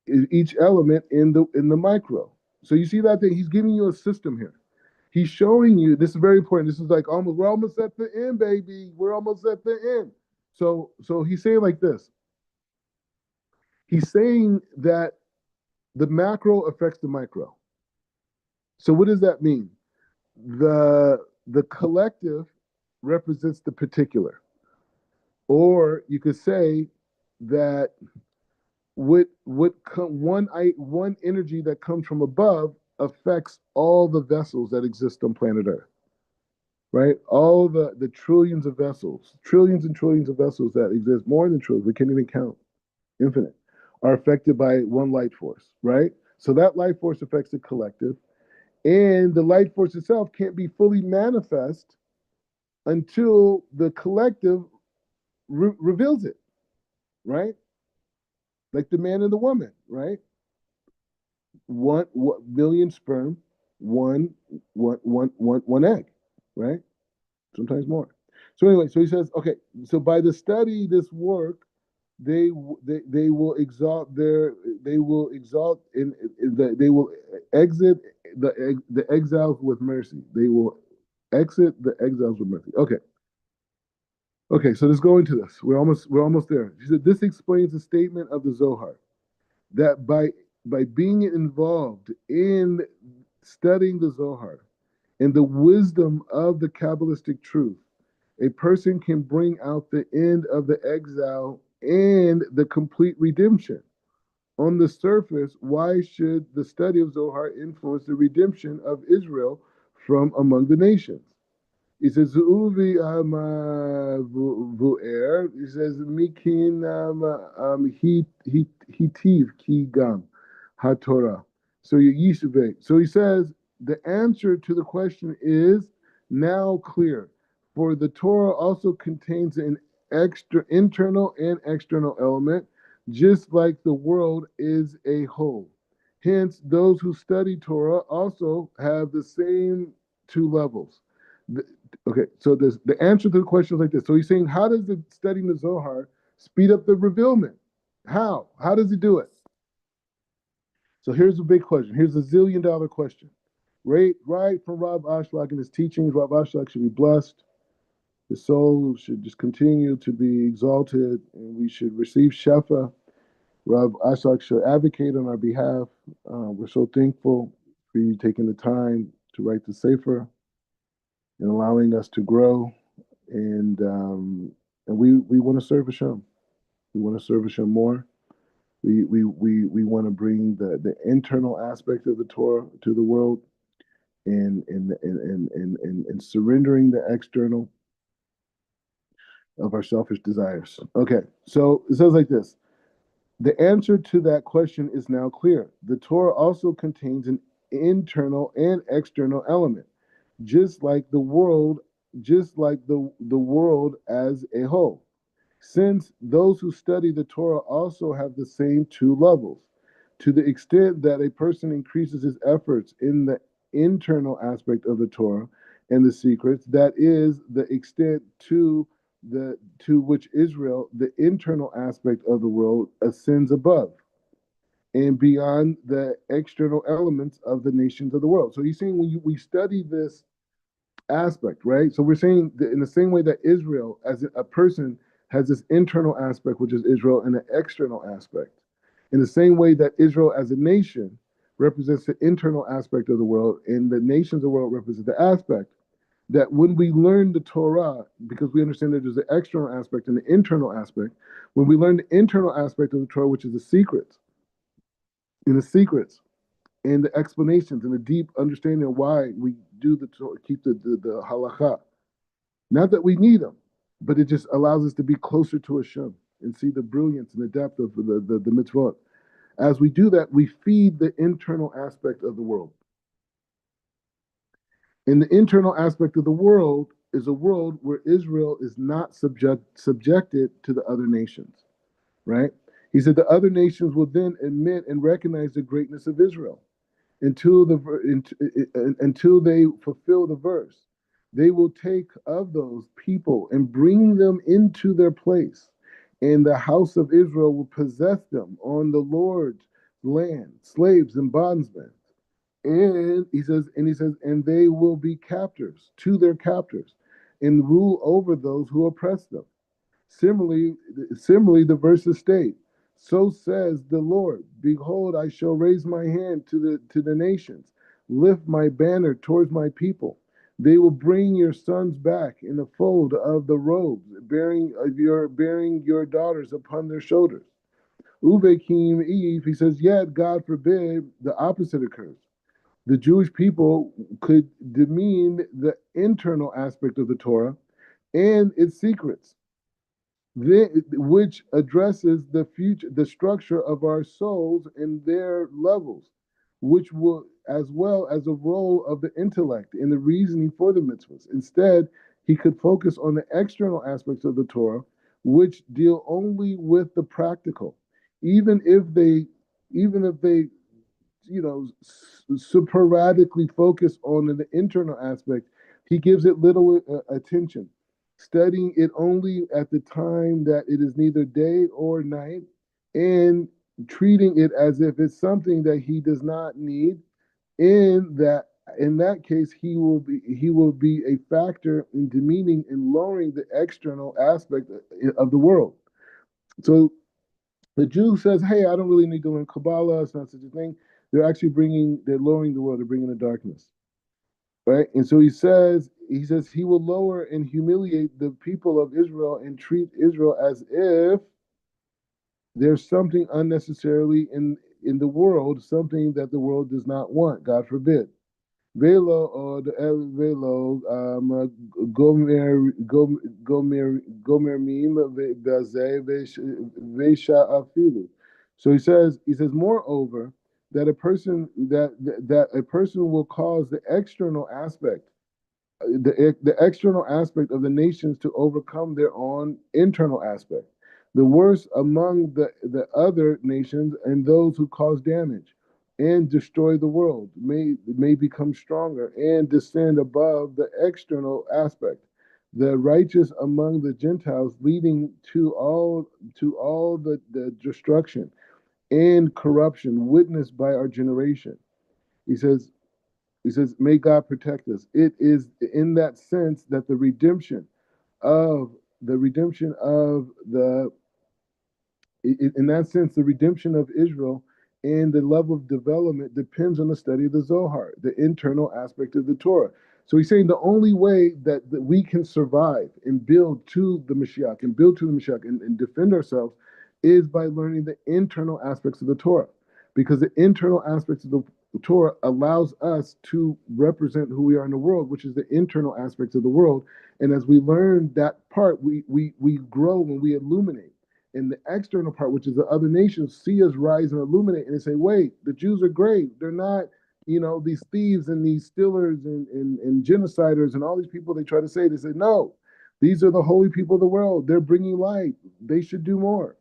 in the micro. So you see that thing, he's giving you a system here. He's showing you, this is very important. This is like almost, we're almost at the end, baby. We're almost at the end. So he's saying like this. He's saying that the macro affects the micro. So what does that mean? The collective represents the particular. Or you could say that one energy that comes from above affects all the vessels that exist on planet Earth, right? All the trillions of vessels, trillions and trillions of vessels that exist, more than trillions, we can't even count, infinite, are affected by one light force, right? So that light force affects the collective, and the light force itself can't be fully manifest until the collective reveals it, right? Like the man and the woman, right? One million sperm, one egg, right? Sometimes more. So anyway, so he says, okay, so by the study this work, they will exalt they will exit the exiles with mercy. They will exit the exiles with mercy. Okay. Okay, so let's go into this. We're almost there. She said this explains the statement of the Zohar that by being involved in studying the Zohar and the wisdom of the Kabbalistic truth, a person can bring out the end of the exile and the complete redemption. On the surface, why should the study of Zohar influence the redemption of Israel from among the nations? He says, Uvi vu'er. He says, Mikin hitiv ki gam haTorah. So Yeshiva. So he says, the answer to the question is now clear. For the Torah also contains an extra internal and external element, just like the world is a whole. Hence, those who study Torah also have the same two levels. Okay, so the answer to the question is like this. So he's saying, how does the studying the Zohar speed up the revealment? How? How does it do it? So here's a big question. Here's a $1 zillion question. Right from Rav Ashlag in his teachings, Rav Ashlag should be blessed. His soul should just continue to be exalted, and we should receive Shefa. Rav Ashlag should advocate on our behalf. We're so thankful for you taking the time to write the Sefer and allowing us to grow. And we want to serve Hashem. We want to serve Hashem more. We want to bring the internal aspect of the Torah to the world, and surrendering the external of our selfish desires. Okay, so it says like this. The answer to that question is now clear. The Torah also contains an internal and external element, just like the world, just like the world as a whole. Since those who study the Torah also have the same two levels, to the extent that a person increases his efforts in the internal aspect of the Torah and the secrets, that is the extent to which Israel, the internal aspect of the world, ascends above and beyond the external elements of the nations of the world. So he's saying we study this aspect, right? So we're saying that in the same way that Israel, as a person, has this internal aspect, which is Israel, and an external aspect. In the same way that Israel as a nation represents the internal aspect of the world, and the nations of the world represent the aspect, that when we learn the Torah, because we understand that there's an external aspect and the internal aspect, when we learn the internal aspect of the Torah, which is the secrets, and the explanations and the deep understanding of why we do keep the halakha. Not that we need them, but it just allows us to be closer to Hashem and see the brilliance and the depth of the mitzvot. As we do that, we feed the internal aspect of the world. And the internal aspect of the world is a world where Israel is not subjected to the other nations, right? He said the other nations will then admit and recognize the greatness of Israel until they fulfill the verse. They will take of those people and bring them into their place, and the house of Israel will possess them on the Lord's land, slaves and bondsmen. And they will be captors to their captors and rule over those who oppress them. Similarly, the verses state, "So says the Lord: Behold, I shall raise my hand to the nations, lift my banner towards my people. They will bring your sons back in the fold of the robes, bearing your daughters upon their shoulders." Uvekim Eve, he says, yet God forbid the opposite occurs. The Jewish people could demean the internal aspect of the Torah and its secrets, which addresses the structure of our souls and their levels, which will, as well as the role of the intellect in the reasoning for the mitzvahs. Instead, he could focus on the external aspects of the Torah, which deal only with the practical, even if they sporadically focus on the internal aspect. He gives it little attention, studying it only at the time that it is neither day or night, and treating it as if it's something that he does not need in that in that case, he will be a factor in demeaning and lowering the external aspect of the world. So the Jew says, "Hey, I don't really need to learn Kabbalah. It's not such a thing." They're lowering the world. They're bringing the darkness, right? And so he says he will lower and humiliate the people of Israel and treat Israel as if there's something unnecessarily in the world, something that the world does not want. God forbid. Velo or the velo gomer gomer mim beze vesha afilu. So he says moreover that a person will cause the external aspect the external aspect of the nations to overcome their own internal aspect. The worst among the other nations and those who cause damage and destroy the world may become stronger and descend above the external aspect. The righteous among the Gentiles leading to all the destruction and corruption witnessed by our generation. He says, may God protect us. It is in that sense that of the in that sense, the redemption of Israel and the level of development depends on the study of the Zohar, the internal aspect of the Torah. So he's saying the only way that we can survive and build to the Mashiach and defend ourselves is by learning the internal aspects of the Torah. Because the internal aspects of the Torah allows us to represent who we are in the world, which is the internal aspects of the world. And as we learn that part, we grow and we illuminate. And the external part, which is the other nations, see us rise and illuminate, and they say, "Wait, the Jews are great. They're not, these thieves and these stealers and genociders and all these people." They try to say, they say, "No, these are the holy people of the world. They're bringing light. They should do more."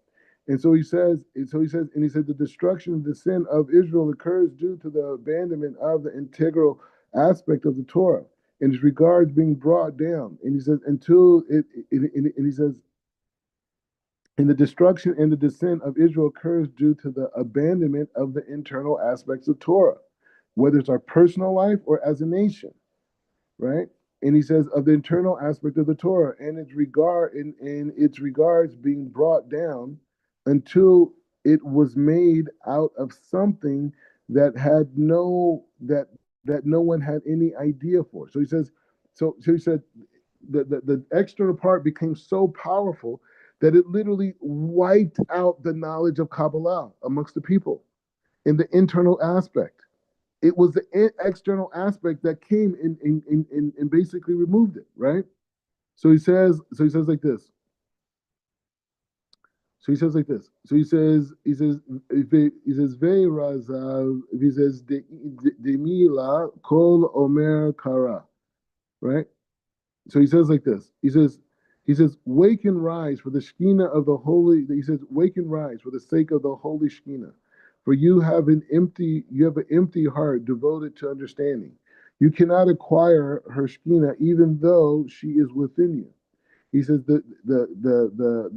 And he said, the destruction and the sin of Israel occurs due to the abandonment of the integral aspect of the Torah, and its regards being brought down. And he says, and he says, and the destruction and the descent of Israel occurs due to the abandonment of the internal aspects of Torah, whether it's our personal life or as a nation, right? And he says of the internal aspect of the Torah and its regards being brought down until it was made out of something that no one had any idea for. So he said the external part became so powerful that it literally wiped out the knowledge of Kabbalah amongst the people in the internal aspect. It was the external aspect that came and basically removed it, right? So he says like this. So he says like this. So he says Ve Razav, he says Demila Kol Omer Kara, right? So he says like this. He says, wake and rise for the Shekhinah of the holy. He says, wake and rise for the sake of the holy Shekhinah. For you have an empty heart devoted to understanding. You cannot acquire her Shekhinah even though she is within you. He says the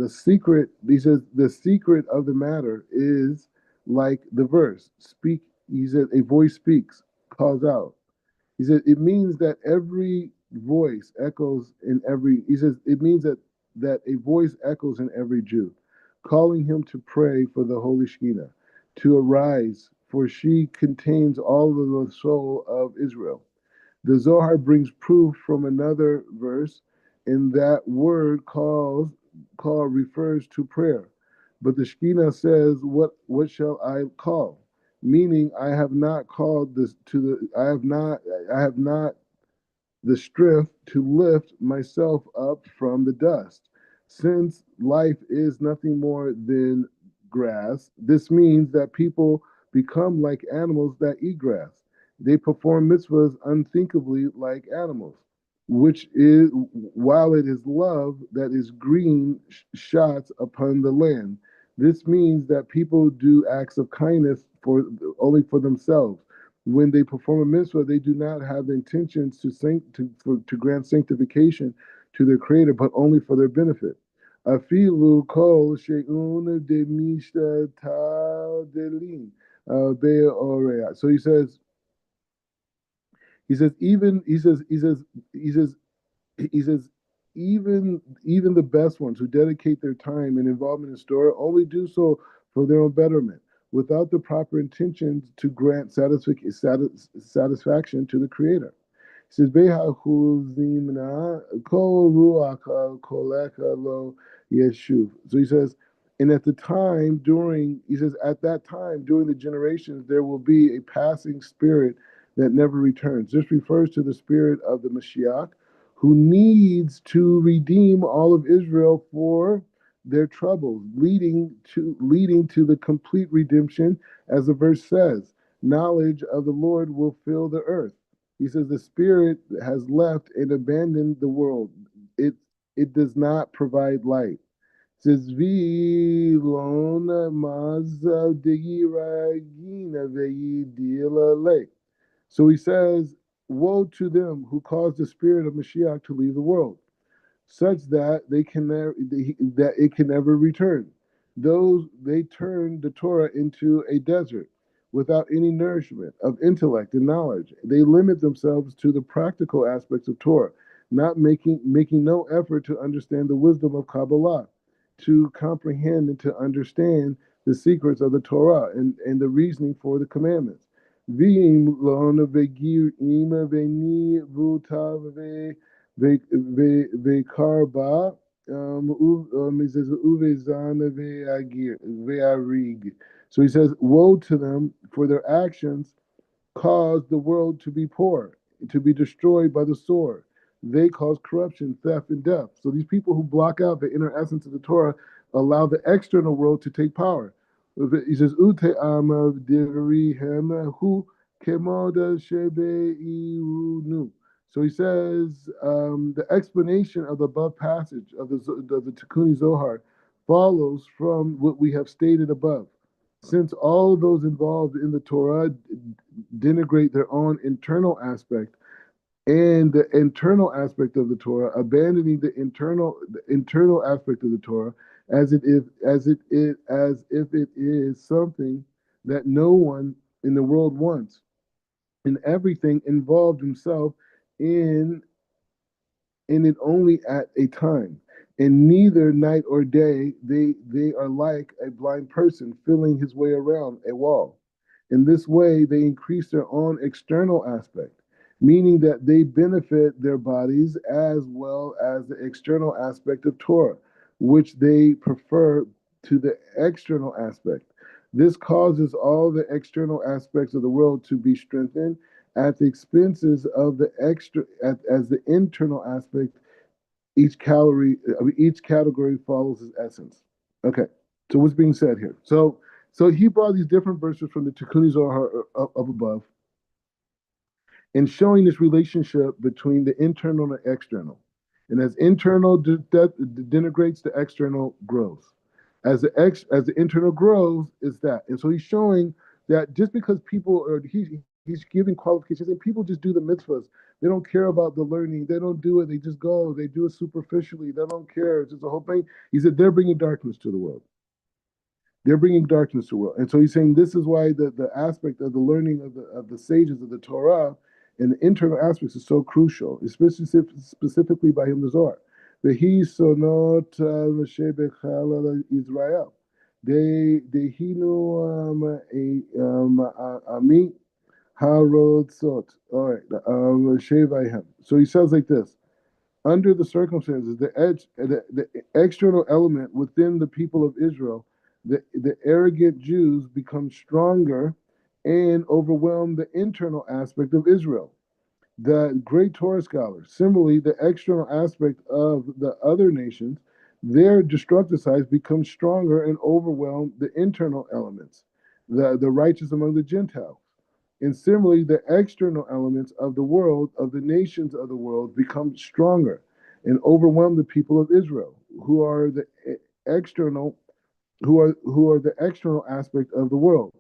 secret. He says the secret of the matter is like the verse. Speak. He says a voice speaks, calls out. He said it means that every voice echoes in every. He says it means that a voice echoes in every Jew, calling him to pray for the Holy Shekinah, to arise, for she contains all of the soul of Israel. The Zohar brings proof from another verse, and that word call refers to prayer. But the Shekhinah says, "What shall I call?" Meaning, I have not called this to the. I have not the strength to lift myself up from the dust. Since life is nothing more than grass, this means that people become like animals that eat grass. They perform mitzvahs unthinkably like animals, which is while it is love that is green shots upon the land. This means that people do acts of kindness for only for themselves. When they perform a mitzvah, they do not have the intentions to grant sanctification to their Creator, but only for their benefit. Afilu kol she'un demishta delin be'orea. So he says He says even he says he says even the best ones who dedicate their time and involvement in Torah only do so for their own betterment, without the proper intentions to grant satisfaction to the Creator. He says, "Behahuzimna kol ruach koleka lo yeshuv." So he says, and at the time during, he says, at that time during the generations, there will be a passing spirit that never returns. This refers to the spirit of the Mashiach, who needs to redeem all of Israel for their troubles, leading to the complete redemption, as the verse says. Knowledge of the Lord will fill the earth. He says the Spirit has left and abandoned the world. It it does not provide light. It says "Vilona maza digiragina ve'yidila le." So he says, "Woe to them who cause the spirit of Mashiach to leave the world, such that that it can never return. Those they turn the Torah into a desert without any nourishment of intellect and knowledge. They limit themselves to the practical aspects of Torah, not making no effort to understand the wisdom of Kabbalah, to comprehend and to understand the secrets of the Torah and the reasoning for the commandments. V'im lo nevegir ima v'ni v'utav Vekarba, he says, Uvezana ve'arig. So he says, woe to them, for their actions cause the world to be poor, to be destroyed by the sword. They cause corruption, theft, and death. So these people who block out the inner essence of the Torah allow the external world to take power. He says, Ute ama dirihem hu kemoda shebe iunu. So he says the explanation of the above passage of the Tikkun Zohar follows from what we have stated above. Since all those involved in the Torah denigrate their own internal aspect and the internal aspect of the Torah, abandoning the internal aspect of the Torah as if it is something that no one in the world wants, and everything involved himself in it only at a time. And neither night or day they are like a blind person feeling his way around a wall. In this way, they increase their own external aspect, meaning that they benefit their bodies as well as the external aspect of Torah, which they prefer to the external aspect. This causes all the external aspects of the world to be strengthened at the expenses of the as the internal aspect. Each category follows its essence. Okay, so what's being said here? So he brought these different verses from the Tikkun Zohar up above, and showing this relationship between the internal and external. And as internal denigrates, the external grows. As the internal grows, is that. And so he's showing that just because people are he's giving qualifications, and people just do the mitzvahs. They don't care about the learning. They don't do it. They just go. They do it superficially. They don't care. It's just a whole thing. He said they're bringing darkness to the world. They're bringing darkness to the world. And so he's saying this is why the aspect of the learning of the sages of the Torah and the internal aspects is so crucial, especially specifically by him the Zohar. The he sonot Israel. They hinu ami harotzot. All right, shevayhem. So he says like this: under the circumstances, the external element within the people of Israel, the arrogant Jews become stronger and overwhelm the internal aspect of Israel, the great Torah scholars. Similarly, the external aspect of the other nations, their destructive sides become stronger and overwhelm the internal elements, the righteous among the Gentiles. And similarly, the external elements of the world, of the nations of the world, become stronger and overwhelm the people of Israel, who are the external, who are the external aspect of the world.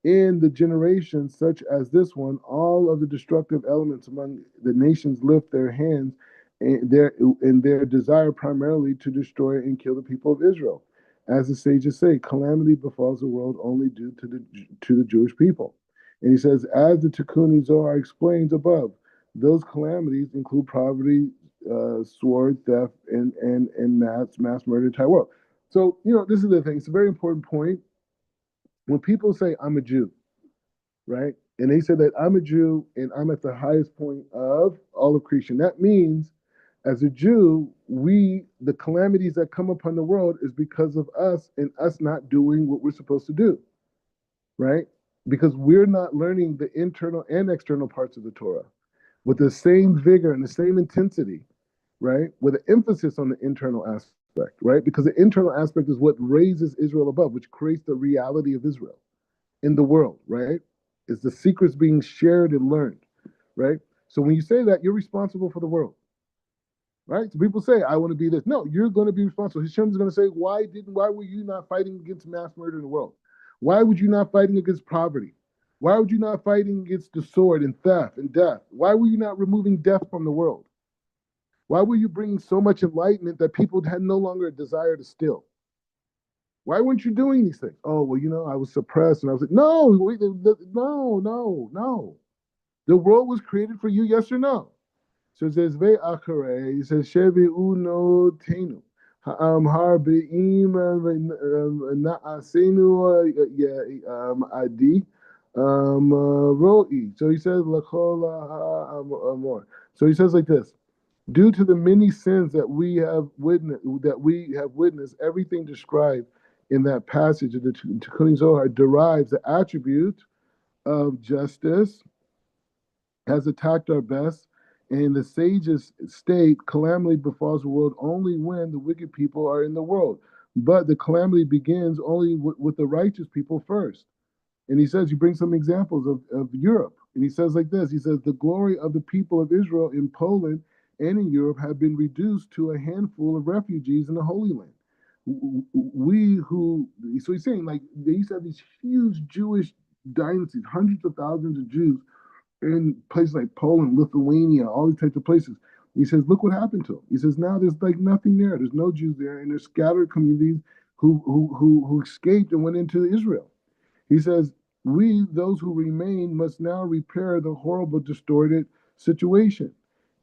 In the generations such as this one, all of the destructive elements among the nations lift their hands in their desire primarily to destroy and kill the people of Israel. As the sages say, calamity befalls the world only due to the Jewish people. And he says, as the Tikkun Zohar explains above, Those calamities include poverty, sword, theft, and mass murder in Taiwan. So, this is the thing. It's a very important point. When people say, I'm a Jew, right? And they say that I'm a Jew and I'm at the highest point of all of creation. That means, as a Jew, the calamities that come upon the world is because of us and us not doing what we're supposed to do, right? Because we're not learning the internal and external parts of the Torah with the same vigor and the same intensity, right? With an emphasis on the internal aspect, right? Because the internal aspect is what raises Israel above, which creates the reality of Israel in the world, right? It's the secrets being shared and learned, right? So when you say that, you're responsible for the world, right? So people say, I want to be this. No, you're going to be responsible. Hashem is going to say, why were you not fighting against mass murder in the world? Why would you not fighting against poverty? Why would you not fighting against the sword and theft and death? Why were you not removing death from the world? Why were you bringing so much enlightenment that people had no longer a desire to steal? Why weren't you doing these things? Oh, well, I was suppressed. And I was like, no, no, no, no. The world was created for you, yes or no? So it says, Ve achare, it says, Shevi uno tenu. Har be'im na'asenu adi ro'i. So he says, L'chol amor. So he says like this. Due to the many sins that we have witnessed, everything described in that passage of the Tikkun Zohar derives the attribute of justice, has attacked our best, and the sages state calamity befalls the world only when the wicked people are in the world. But the calamity begins only with the righteous people first. And he says, he brings some examples of Europe. And he says like this, he says, the glory of the people of Israel in Poland and in Europe have been reduced to a handful of refugees in the Holy Land. So he's saying like they used to have these huge Jewish dynasties, hundreds of thousands of Jews in places like Poland, Lithuania, all these types of places. He says, look what happened to them. He says, now there's like nothing there. There's no Jews there, and there's scattered communities who escaped and went into Israel. He says, we, those who remain, must now repair the horrible, distorted situation.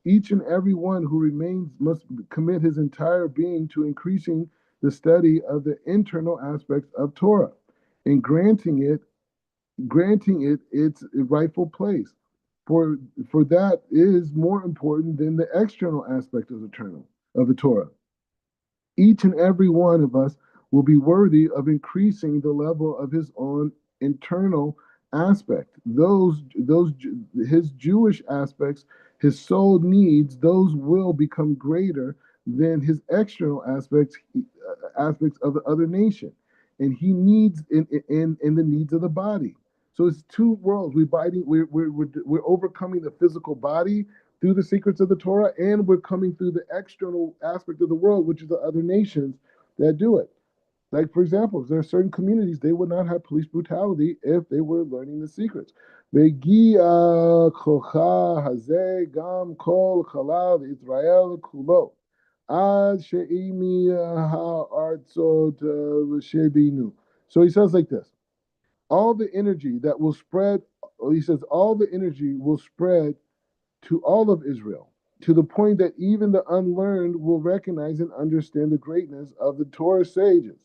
Each and every one who remains must commit his entire being to increasing the study of the internal aspects of Torah and granting it its rightful place. For for that is more important than the external aspect of the Torah. Each and every one of us will be worthy of increasing the level of his own internal aspect. Those his Jewish aspects, his soul needs, those will become greater than his external aspects of the other nation, and he needs in the needs of the body. So it's two worlds. We're overcoming the physical body through the secrets of the Torah, and we're coming through the external aspect of the world, which is the other nations that do it. Like, for example, there are certain communities, they would not have police brutality if they were learning the secrets. Vegia kocha hazeh gam kol chalav Israel kulo ad she'imi ha'artzot shebinu. So he says like this, all the energy that will spread, he says, all the energy will spread to all of Israel, to the point that even the unlearned will recognize and understand the greatness of the Torah sages,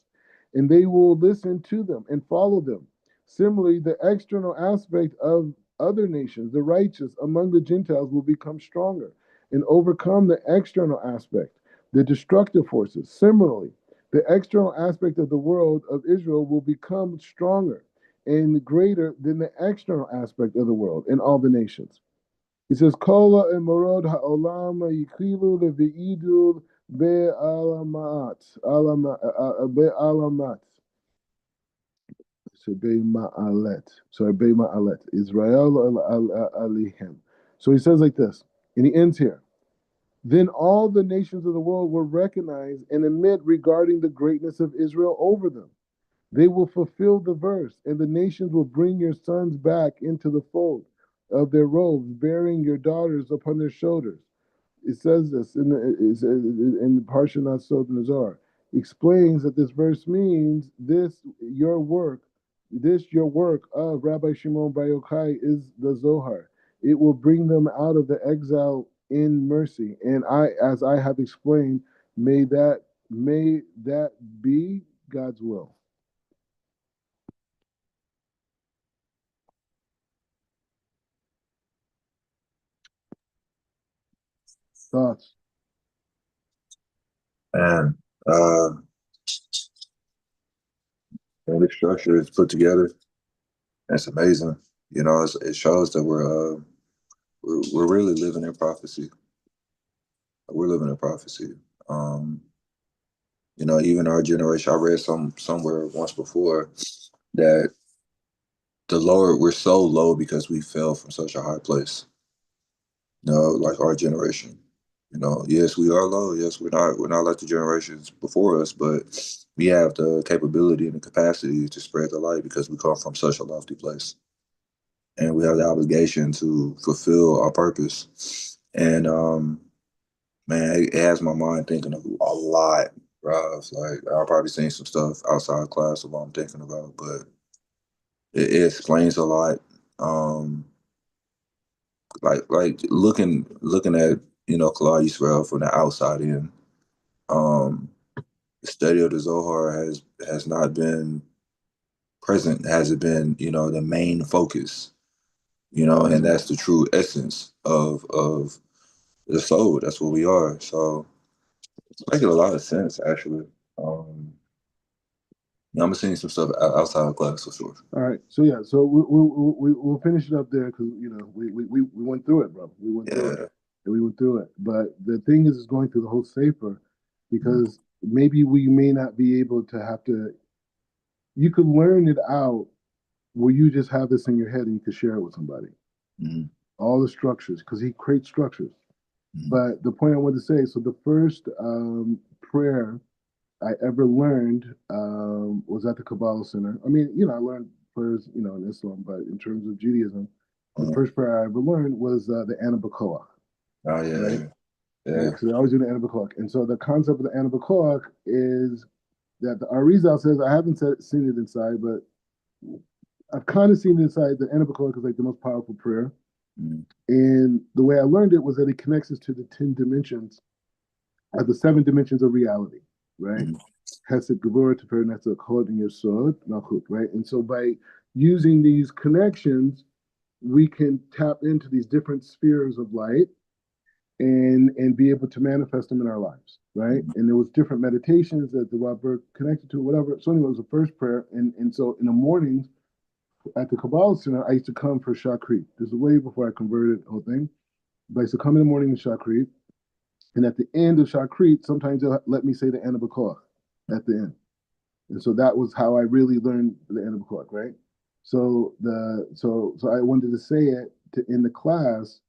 and they will listen to them and follow them. Similarly, the external aspect of other nations, the righteous among the Gentiles, will become stronger and overcome the external aspect, the destructive forces. Similarly, the external aspect of the world of Israel will become stronger and greater than the external aspect of the world in all the nations. He says, Kola emerod ha'olam yikilu levi'idu be'alamat. So be'ma'alet. Sorry, be'ma'alet. Israel alihem. So he says like this, and he ends here. Then all the nations of the world will recognize and admit regarding the greatness of Israel over them. They will fulfill the verse, and the nations will bring your sons back into the fold of their robes, bearing your daughters upon their shoulders. It says this in the Parsha Natsot Nazar. Explains that this verse means this your work of Rabbi Shimon Bar Yochai is the Zohar. it will bring them out of the exile in mercy. And as I have explained, may that be God's will. Thoughts? And and the structure is put together. That's amazing. It shows that we're really living in prophecy. We're living in prophecy. Um, even our generation. I read somewhere once before that the lower we're so low because we fell from such a high place. Like our generation. Yes, we are low. Yes, we're not like the generations before us, but we have the capability and the capacity to spread the light because we come from such a lofty place, and we have the obligation to fulfill our purpose. And man, it has my mind thinking of a lot, Rob. Like I'll probably seen some stuff outside class of what I'm thinking about, but it explains a lot. Um, like looking at Kallah Yisrael from the outside in. Um, the study of the Zohar has not been present, hasn't been the main focus. And that's the true essence of the soul. That's what we are. So it's making a lot of sense actually. I'm seeing some stuff outside of class for sure. All right. So yeah. So we'll finish it up there because we went through it, bro. We went through it, Yeah. and we went through it. But the thing is going through the whole safer Mhm. because maybe we may not be able to have to. You could learn it out where you just have this in your head and you could share it with somebody. Mhm. All the structures because he creates structures. Mhm. But the point I wanted to say, so the first prayer I ever learned was at the Kabbalah Center. I mean, I learned prayers, in Islam, but in terms of Judaism, the Uh-huh. first prayer I ever learned was the Anna Bakoach, Oh right? yeah, Right, yeah. because they always do the Anna Bakoach. And so the concept of the Anna Bakoach is that the Arizal says, I haven't seen it inside, but I've kind of seen it inside. The Anna Bakoach is like the most powerful prayer. Mhm. And the way I learned it was that it connects us to the 10 dimensions, the 7 dimensions of reality, right? Mhm. Hesed, Gevurah, Tifer, Netzach, Hod, and Yesod, Malchut, right? And so by using these connections, we can tap into these different spheres of light and be able to manifest them in our lives, right? Mhm. And there was different meditations that the Robert connected to, whatever. So anyway, it was the first prayer, and so in the mornings at the Kabbalah Center, I used to come for Shakrit. This is way before I converted the whole thing. But I used to come in the morning in Shakrit, and at the end of Shakrit, sometimes they'll let me say the Anna B'Koach at the end. And so that was how I really learned the Anna B'Koach, right? So I wanted to say it in the class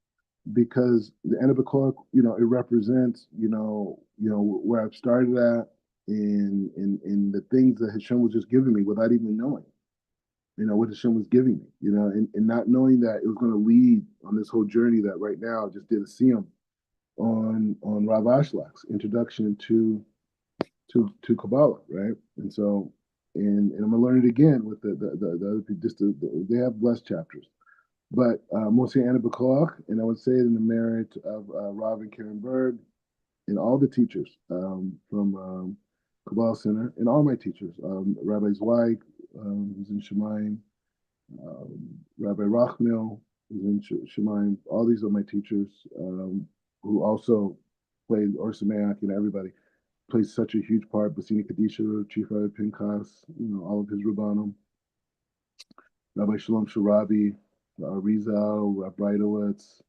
because the Anna B'Koach, it represents, where I've started at in the things that Hashem was just giving me without even knowing, what Hashem was giving me, and not knowing that it was going to lead on this whole journey that right now I just did a siyum on Rav Ashlach's introduction to Kabbalah, right? And so, and I'm gonna learn it again with the other people. They have blessed chapters, but mostly Anna B'Koach, and I would say it in the merit of Rav and Karen Berg and all the teachers from Kabbalah Center and all my teachers, Rabbi Zweig, who's in Shemaim, Rabbi Rachmil, who's in Shemaim. All these are my teachers who also played Orsa Mayak and everybody plays such a huge part. Basini Kadisha, Chief Rabbi Pinchas, all of his Rabbanim, Rabbi Shalom Sharabi, Rizal, Rabbi Breitowitz,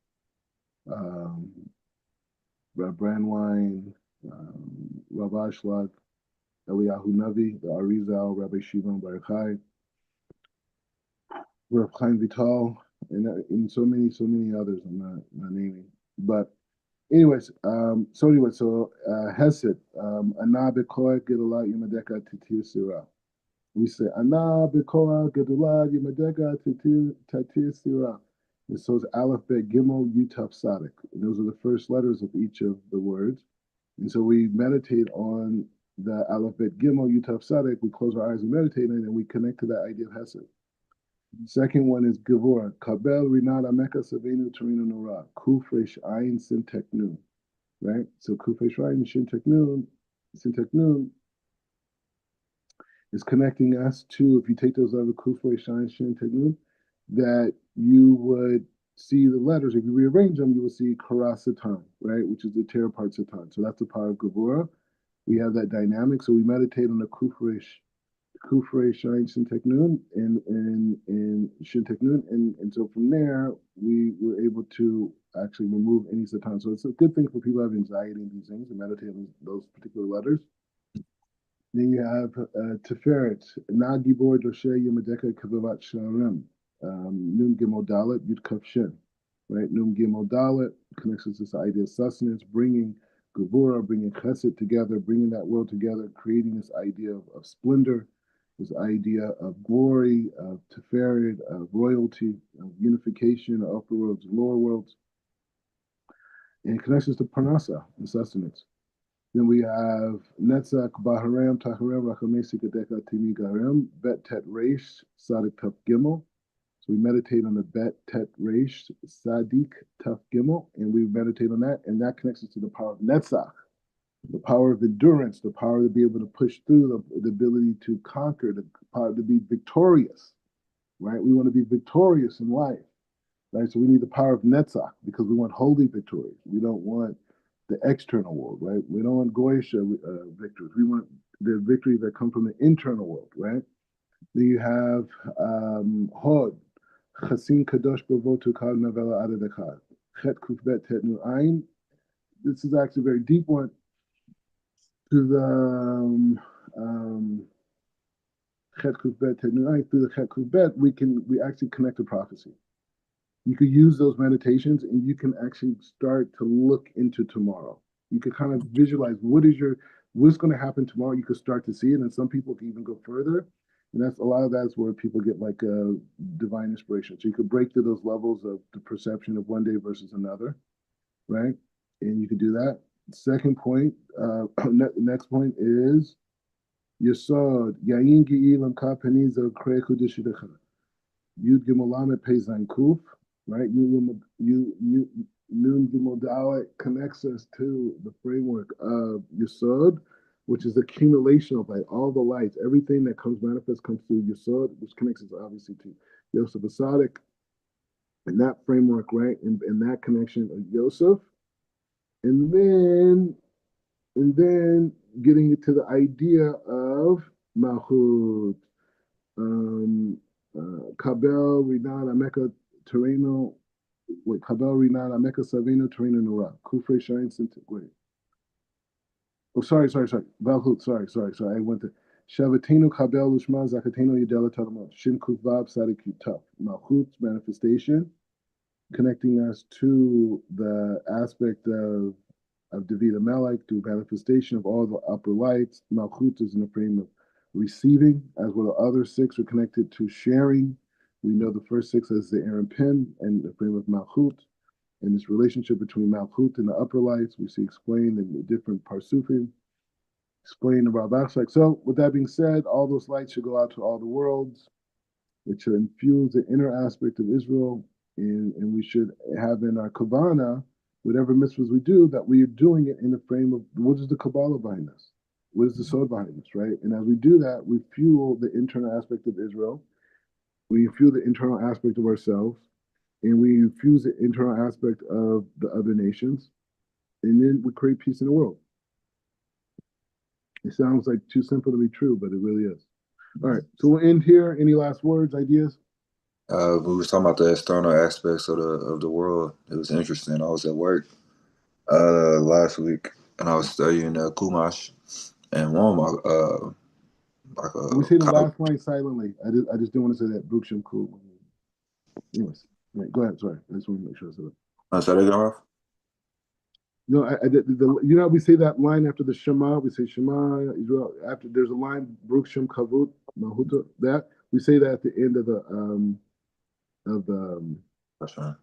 um, Rabbi Brandwine, Rabbi Ashlag, Eliyahu Navi, the Arizal, Rabbi Shimon Bar Yochai, Rabbi Chaim Vital, and so many others I'm not naming. But anyways, Hesed, Ana Bekoy Gedolah Yimadeka Titir Sirah. We say Ana Bekoa Gedolah Yimadeka Titir Sirah. And so it's Aleph Bet Gimel Yutaf Sadik. And those are the first letters of each of the words. And so we meditate on the Aleph Bet Gimel Yutaf Sadik. We close our eyes and meditate on it, and we connect to that idea of Hesed. Second one is Gevura. Kabel Rinat Ameka Savenu Torino Nora. Kufresh Ayin Sintek Nun. Right? So Kufresh Ayin Sintek Nun is connecting us to, if you take those letters, Kufresh Ayin Sintek Nun, that you would see the letters. If you rearrange them, you will see Kara Satan, right? Which is the tear apart Satan. So that's the power of Gevura. We have that dynamic. So we meditate on the Kufre Shine Shintek and Shintek and so from there we were able to actually remove any satan. So it's a good thing for people who have anxiety and these things to meditate on those particular letters. Then you have Tiferet, Na Gibor Doshe Yemadeka Kavivat Sharem, Nun Gimel Dalet Yud Kaf Shin, right? Nun Gimel Dalet connects us to this idea of sustenance, bringing Gevura, bringing Chesed together, bringing that world together, creating this idea of splendor, this idea of glory, of Tiferet, of royalty, of unification, of upper worlds and lower worlds, and it connects us to Parnasa, the sustenance. Then we have Netzach, Baharam, Taharam, Rachamesi, Kadeka, Timi, Garam, Bet Tet Reish, Sadik Tuf Gimel. So we meditate on the Bet Tet Reish, Sadik Tuf Gimel, and we meditate on that, and that connects us to the power of Netzach, the power of endurance, the power to be able to push through, the ability to conquer, the power to be victorious, right? We want to be victorious in life, right? So we need the power of Netzach because we want holy victories. We don't want the external world, right? We don't want Goyish victories. We want the victories that come from the internal world, right? Then you have Hod, Chasin Kadosh Bavotu Kal Navela Adadakad, Chet Kufbet Tet Nu Ain. This is actually a very deep one. To the Chet Kufbet Tet Nu Ain, through the Chet Kufbet, we actually connect to prophecy. You could use those meditations and you can actually start to look into tomorrow. You could kind of visualize what's going to happen tomorrow. You could start to see it, and some people can even go further. And that's a lot of that's where people get like a divine inspiration. So you could break through those levels of the perception of one day versus another, right? And you could do that. Second point, next point is Yesod Yayin Gi'ilam Kapeniza Kreku Dishidecha. Yud Gimel Lamed Pei Zayin Kuf, right? Nun Gimel Dalet connects us to the framework of Yesod, which is the accumulation of light, all the lights, everything that comes manifest comes through Yesod, which connects us obviously to Yosef Asadik, and that framework, right? And that connection of Yosef, and then getting to the idea of Malchut. Kabel Rinan Ameka Terreno. Wait, Kabel Rinan Ameka Savino Terreno Nora. Kufre Shine Wait. Oh, sorry. Valhut, sorry. I went to Shavatino Kabel Lushma Zakatino Yadela Talama. Shin Kuvab Sadik Yutaf. Malchut's manifestation, connecting us to the aspect of David Amalek through manifestation of all the upper lights. Malchut is in the frame of receiving, as well as other six are connected to sharing. We know the first six as the Aaron Pin and the frame of Malchut. And this relationship between Malchut and the upper lights, we see explained in the different Parsufim, explained in Rav. So, with that being said, all those lights should go out to all the worlds. It should infuse the inner aspect of Israel, and we should have in our Kavana, whatever mitzvahs we do, that we are doing it in the frame of what is the Kabbalah behind us? What is the soul behind us, right? And as we do that, we fuel the internal aspect of Israel, we fuel the internal aspect of ourselves, and we infuse the internal aspect of the other nations, and then we create peace in the world. It sounds like too simple to be true, but it really is. All right, so we'll end here. Any last words, ideas? We were talking about the external aspects of the world. It was interesting. I was at work last week and I was studying Kumash, and one of my like We say the college. last line silently. I just didn't want to say that. Brooke Shem cool. Anyways, right, go ahead. Sorry, I just want to make sure I said it. Say that again, Ralph? No, I did. You know, we say that line after the Shema. We say Shema Israel. After there's a line, Brooke Shem Kavut Mahuta. That we say that at the end of the. That's right.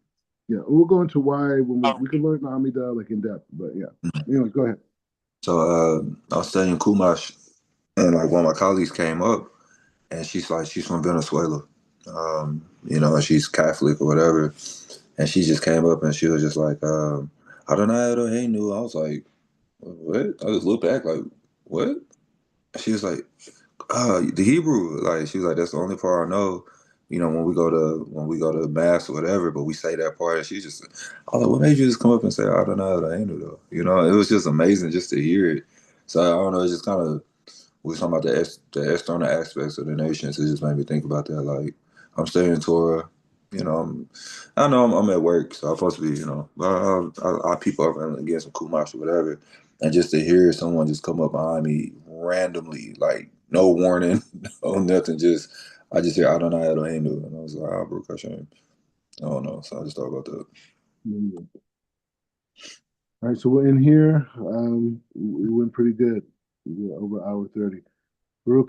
Yeah, we'll go into why when we can learn Amida like in depth, but yeah. Anyways, go ahead. So I was studying Kumash, and like one of my colleagues came up, and she's from Venezuela, And she's Catholic or whatever. And she just came up and she was just like, Adonai Eloheinu. I was like, what? I just looked back like, what? She was like, the Hebrew. Like she was like, that's the only part I know. When we go to mass or whatever, but we say that part. And she just, I was like, what made you just come up and say Adonai Eloheinu though? It was just amazing just to hear it. So I don't know. It's just kind of we were talking about the external aspects of the nation. So it just made me think about that. Like I'm studying Torah. I know I'm at work, so I'm supposed to be, I peep over and get some kumash or whatever, and just to hear someone just come up behind me randomly, like no warning, no nothing, I just hear Adonai Eloheinu, and I was like, Baruch Hashem. I don't know, so I just thought about that. All right, so we're in here. We went pretty good. We're over hour 30. Baruch